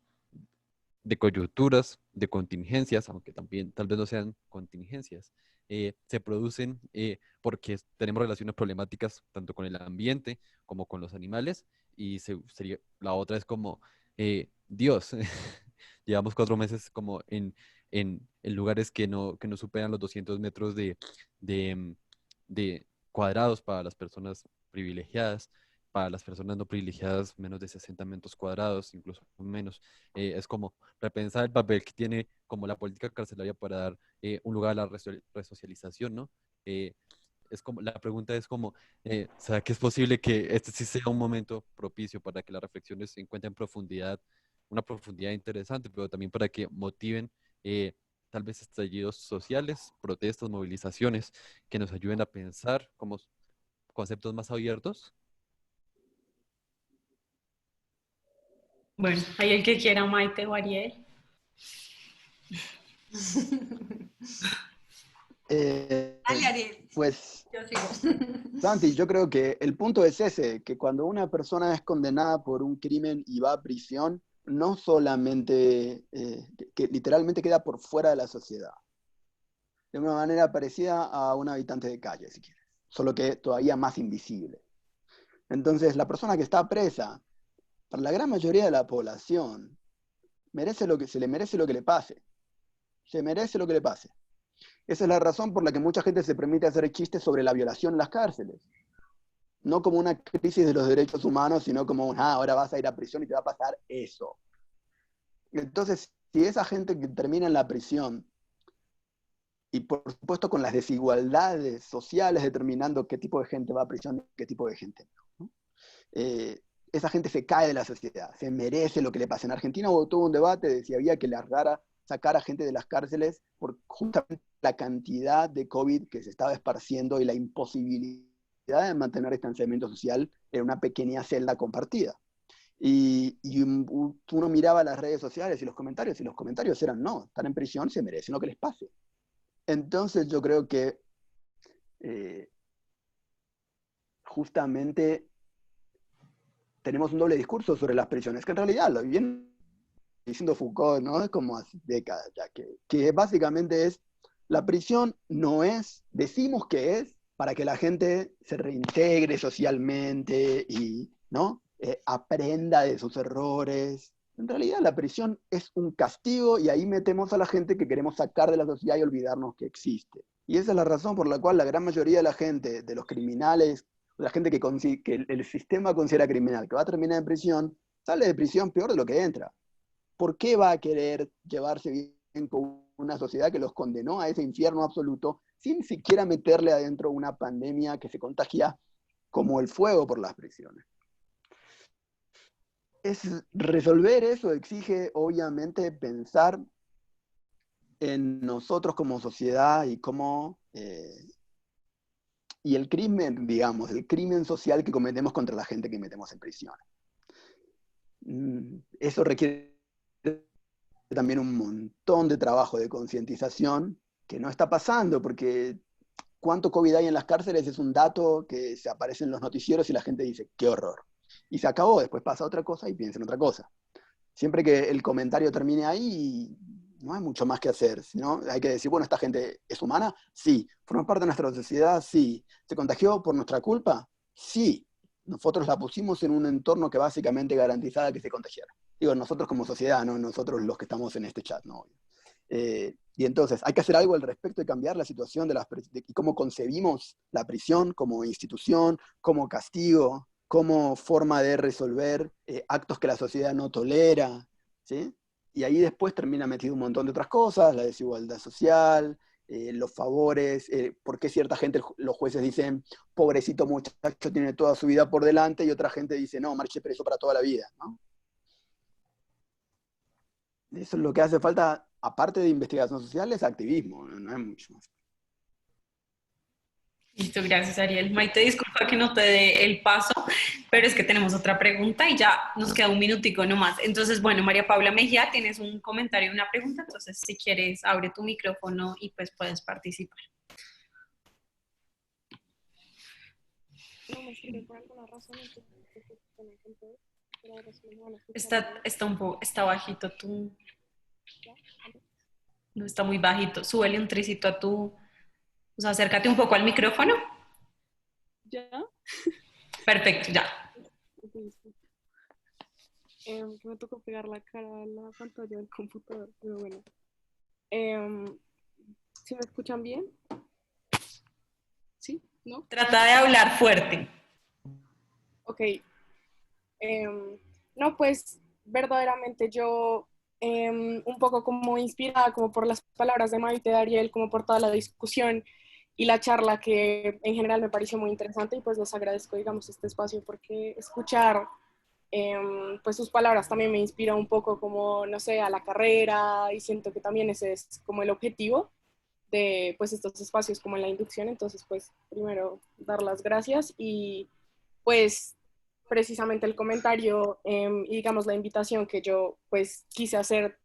coyunturas, de contingencias, aunque también tal vez no sean contingencias, se producen porque tenemos relaciones problemáticas tanto con el ambiente como con los animales? Y la otra es como, Dios, llevamos 4 meses como en lugares que no superan los 200 metros de cuadrados para las personas privilegiadas, para las personas no privilegiadas menos de 60 metros cuadrados, incluso menos. Es como repensar el papel que tiene como la política carcelaria para dar un lugar a la resocialización, ¿no? Es como, la pregunta es como, ¿será que es posible que este sí sea un momento propicio para que las reflexiones encuentren profundidad, una profundidad interesante, pero también para que motiven tal vez estallidos sociales, protestas, movilizaciones, que nos ayuden a pensar como conceptos más abiertos? Bueno, hay el que quiera, Maite o Ariel. Dale, Ariel. Pues, Yo sigo. Santi, yo creo que el punto es ese, que cuando una persona es condenada por un crimen y va a prisión, no solamente, que literalmente queda por fuera de la sociedad, de una manera parecida a un habitante de calle, si quieres, solo que todavía más invisible. Entonces, la persona que está presa, para la gran mayoría de la población, se le merece lo que le pase. Se merece lo que le pase. Esa es la razón por la que mucha gente se permite hacer chistes sobre la violación en las cárceles. No como una crisis de los derechos humanos, sino como, ahora vas a ir a prisión y te va a pasar eso. Entonces, si esa gente que termina en la prisión, y por supuesto con las desigualdades sociales determinando qué tipo de gente va a prisión y qué tipo de gente no, esa gente se cae de la sociedad, se merece lo que le pasa. En Argentina hubo todo un debate de si había que sacar a gente de las cárceles por justamente la cantidad de COVID que se estaba esparciendo y la imposibilidad de mantener distanciamiento social en una pequeña celda compartida. Y uno miraba las redes sociales y los comentarios eran, no, están en prisión, se merecen lo que les pase. Entonces yo creo que justamente tenemos un doble discurso sobre las prisiones, que en realidad lo viene diciendo Foucault, ¿no? Es como hace décadas ya, que básicamente es, la prisión no es, decimos que es para que la gente se reintegre socialmente y, ¿no? Aprenda de sus errores. En realidad la prisión es un castigo y ahí metemos a la gente que queremos sacar de la sociedad y olvidarnos que existe. Y esa es la razón por la cual la gran mayoría de la gente, de los criminales, la gente que el sistema considera criminal, que va a terminar en prisión, sale de prisión peor de lo que entra. ¿Por qué va a querer llevarse bien con una sociedad que los condenó a ese infierno absoluto sin siquiera meterle adentro una pandemia que se contagia como el fuego por las prisiones? Resolver eso exige, obviamente, pensar en nosotros como sociedad y el crimen, digamos, el crimen social que cometemos contra la gente que metemos en prisión. Eso requiere también un montón de trabajo de concientización que no está pasando, porque cuánto COVID hay en las cárceles es un dato que se aparece en los noticieros y la gente dice, qué horror. Y se acabó, después pasa otra cosa y piensa en otra cosa. Siempre que el comentario termine ahí, no hay mucho más que hacer, sino hay que decir, bueno, ¿esta gente es humana? Sí. ¿Forma parte de nuestra sociedad? Sí. ¿Se contagió por nuestra culpa? Sí. Nosotros la pusimos en un entorno que básicamente garantizaba que se contagiara. Digo, nosotros como sociedad, no nosotros los que estamos en este chat, ¿no? Y entonces, hay que hacer algo al respecto y cambiar la situación y cómo concebimos la prisión como institución, como castigo, como forma de resolver actos que la sociedad no tolera, ¿sí? Y ahí después termina metido un montón de otras cosas, la desigualdad social, los favores, por qué cierta gente, los jueces dicen, pobrecito muchacho, tiene toda su vida por delante, y otra gente dice, no, marche preso para toda la vida, ¿no? Eso es lo que hace falta, aparte de investigación social, es activismo, no hay mucho más. Listo, gracias Ariel. Maite, disculpa que no te dé el paso, pero es que tenemos otra pregunta y ya nos queda un minutico nomás. Entonces, bueno, María Paula Mejía, tienes un comentario y una pregunta, entonces si quieres, abre tu micrófono y pues puedes participar. No me sirve por alguna razón, entonces pero ahora sí me van a escuchar. Está bajito tú, ¿Ya? ¿Aló? no está muy bajito. Súbele un tricito a tu, o sea, acércate un poco al micrófono. ¿Ya? Perfecto, ya. Listo. Que me tocó pegar la cara a la pantalla del computador, pero bueno. ¿Sí me escuchan bien? ¿Sí? ¿No? Trata de hablar fuerte. Ok. No, pues verdaderamente yo un poco como inspirada como por las palabras de Maite, de Ariel, como por toda la discusión y la charla que en general me pareció muy interesante y pues les agradezco, digamos, este espacio porque escuchar pues sus palabras también me inspira un poco como, no sé, a la carrera y siento que también ese es como el objetivo de pues estos espacios como en la inducción, entonces pues primero dar las gracias y pues precisamente el comentario y digamos la invitación que yo pues quise hacer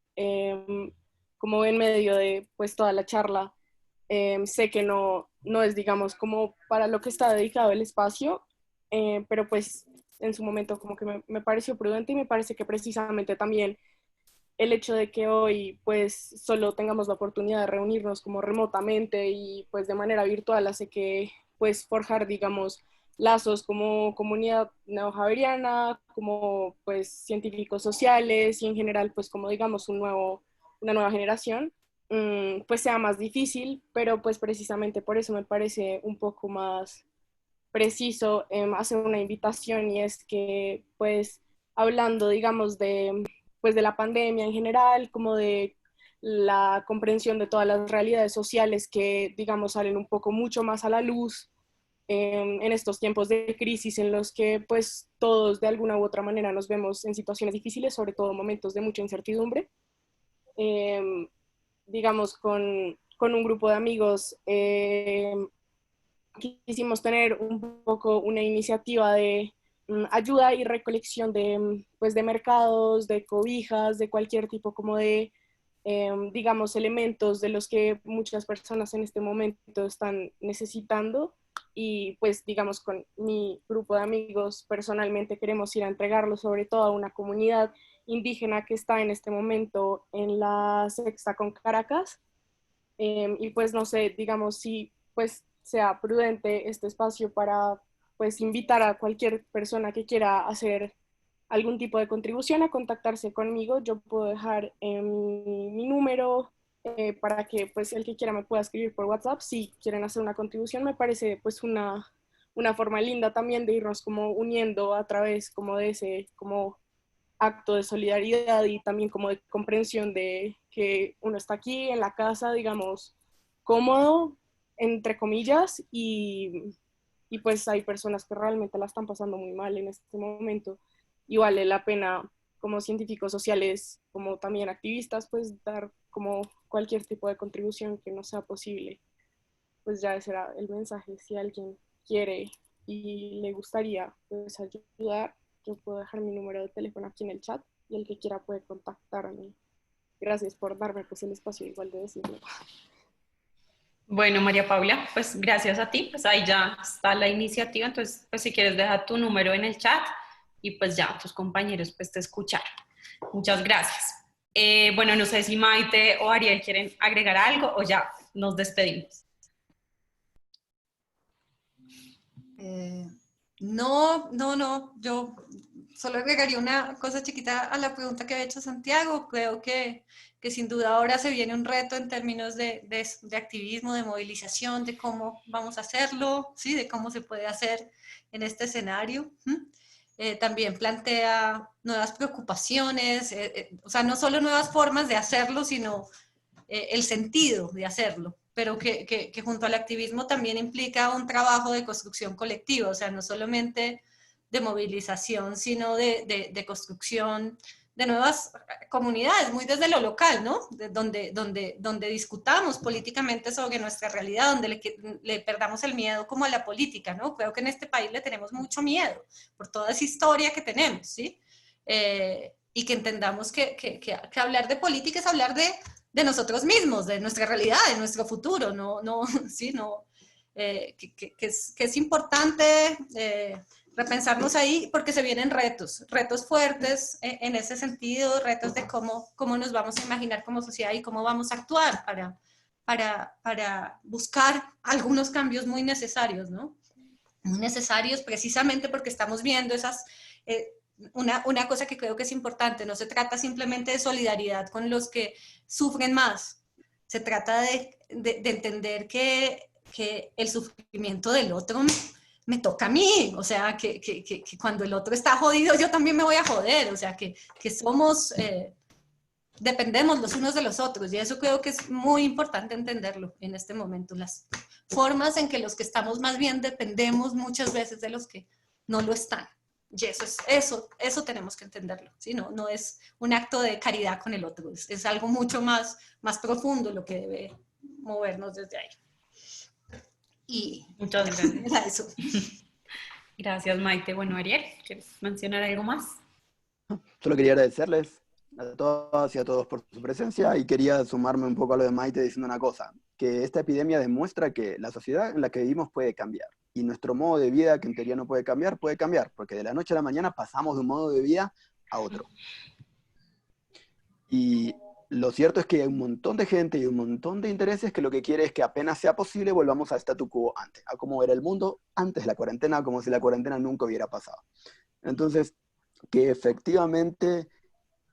como en medio de pues toda la charla. Sé que no es digamos como para lo que está dedicado el espacio, pero pues en su momento como que me pareció prudente y me parece que precisamente también el hecho de que hoy pues solo tengamos la oportunidad de reunirnos como remotamente y pues de manera virtual hace que pues forjar digamos lazos como comunidad neojaveriana, como pues científicos sociales y en general pues como digamos una nueva generación, pues sea más difícil, pero pues precisamente por eso me parece un poco más preciso hacer una invitación y es que pues hablando digamos pues de la pandemia en general, como de la comprensión de todas las realidades sociales que digamos salen un poco mucho más a la luz en estos tiempos de crisis en los que pues todos de alguna u otra manera nos vemos en situaciones difíciles, sobre todo momentos de mucha incertidumbre. Eh, digamos, con un grupo de amigos quisimos tener un poco una iniciativa de ayuda y recolección de, pues, de mercados, de cobijas, de cualquier tipo como de, digamos, elementos de los que muchas personas en este momento están necesitando. Y pues, digamos, con mi grupo de amigos personalmente queremos ir a entregarlo sobre todo a una comunidad indígena que está en este momento en la sexta con Caracas. Y pues no sé, digamos, si pues sea prudente este espacio para pues invitar a cualquier persona que quiera hacer algún tipo de contribución a contactarse conmigo. Yo puedo dejar mi número para que pues el que quiera me pueda escribir por WhatsApp si quieren hacer una contribución. Me parece pues una forma linda también de irnos como uniendo a través como de ese como acto de solidaridad y también como de comprensión de que uno está aquí en la casa, digamos, cómodo, entre comillas, y pues hay personas que realmente la están pasando muy mal en este momento y vale la pena como científicos sociales, como también activistas, pues dar como cualquier tipo de contribución que no sea posible. Pues ya ese era el mensaje. Si alguien quiere y le gustaría pues ayudar, yo puedo dejar mi número de teléfono aquí en el chat y el que quiera puede contactarme. Gracias por darme pues el espacio igual de decirlo. Bueno, María Paula, pues gracias a ti, pues ahí ya está la iniciativa, entonces pues si quieres dejar tu número en el chat y pues ya tus compañeros pues te escucharon. Muchas gracias. Bueno, no sé si Maite o Ariel quieren agregar algo o ya nos despedimos. No, yo solo agregaría una cosa chiquita a la pregunta que había hecho Santiago. Creo que sin duda ahora se viene un reto en términos de activismo, de movilización, de cómo vamos a hacerlo, ¿sí? De cómo se puede hacer en este escenario. También plantea nuevas preocupaciones, o sea, no solo nuevas formas de hacerlo, sino el sentido de hacerlo, pero que junto al activismo también implica un trabajo de construcción colectiva, o sea, no solamente de movilización, sino de construcción de nuevas comunidades, muy desde lo local, ¿no? Donde discutamos políticamente sobre nuestra realidad, donde le perdamos el miedo como a la política, ¿no? Creo que en este país le tenemos mucho miedo por toda esa historia que tenemos, ¿sí? Y que entendamos que hablar de política es hablar de nosotros mismos, de nuestra realidad, de nuestro futuro, sí, que es importante repensarnos ahí porque se vienen retos fuertes en ese sentido, retos de cómo nos vamos a imaginar como sociedad y cómo vamos a actuar para buscar algunos cambios muy necesarios, ¿no? Muy necesarios precisamente porque estamos viendo esas... una cosa que creo que es importante, no se trata simplemente de solidaridad con los que sufren más, Se trata de entender que el sufrimiento del otro me toca a mí, o sea, que cuando el otro está jodido, yo también me voy a joder, o sea, que somos, dependemos los unos de los otros, y eso creo que es muy importante entenderlo en este momento, las formas en que los que estamos más bien dependemos muchas veces de los que no lo están. Y eso tenemos que entenderlo, ¿sí? No es un acto de caridad con el otro, es algo mucho más profundo lo que debe movernos desde ahí. Y muchas gracias. era eso. Gracias, Maite. Bueno, Ariel, ¿quieres mencionar algo más? Solo quería agradecerles a todas y a todos por su presencia y quería sumarme un poco a lo de Maite diciendo una cosa, que esta epidemia demuestra que la sociedad en la que vivimos puede cambiar y nuestro modo de vida, que en teoría no puede cambiar, porque de la noche a la mañana pasamos de un modo de vida a otro. Y lo cierto es que hay un montón de gente y un montón de intereses que lo que quiere es que apenas sea posible volvamos a statu quo antes, a cómo era el mundo antes de la cuarentena, como si la cuarentena nunca hubiera pasado. Entonces, que efectivamente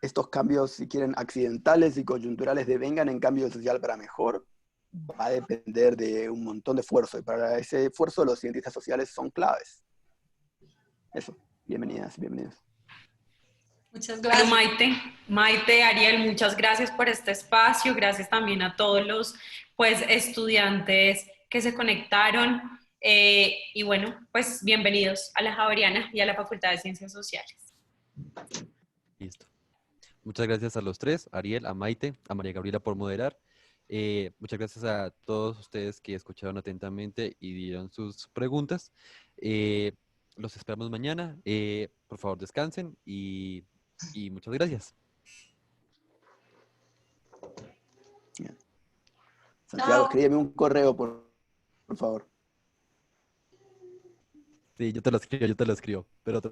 estos cambios, si quieren, accidentales y coyunturales devengan en cambio social para mejor, va a depender de un montón de esfuerzo, y para ese esfuerzo los cientistas sociales son claves. Eso, bienvenidas, bienvenidos. Muchas gracias. Bueno, Maite, Ariel, muchas gracias por este espacio, gracias también a todos los pues, estudiantes que se conectaron y bueno, pues bienvenidos a la Javeriana y a la Facultad de Ciencias Sociales. Listo. Muchas gracias a los tres, a Ariel, a Maite, a María Gabriela por moderar. Muchas gracias a todos ustedes que escucharon atentamente y dieron sus preguntas. Los esperamos mañana. Por favor, descansen y muchas gracias. Santiago, escríbeme un correo, por favor. Sí, yo te lo escribo, pero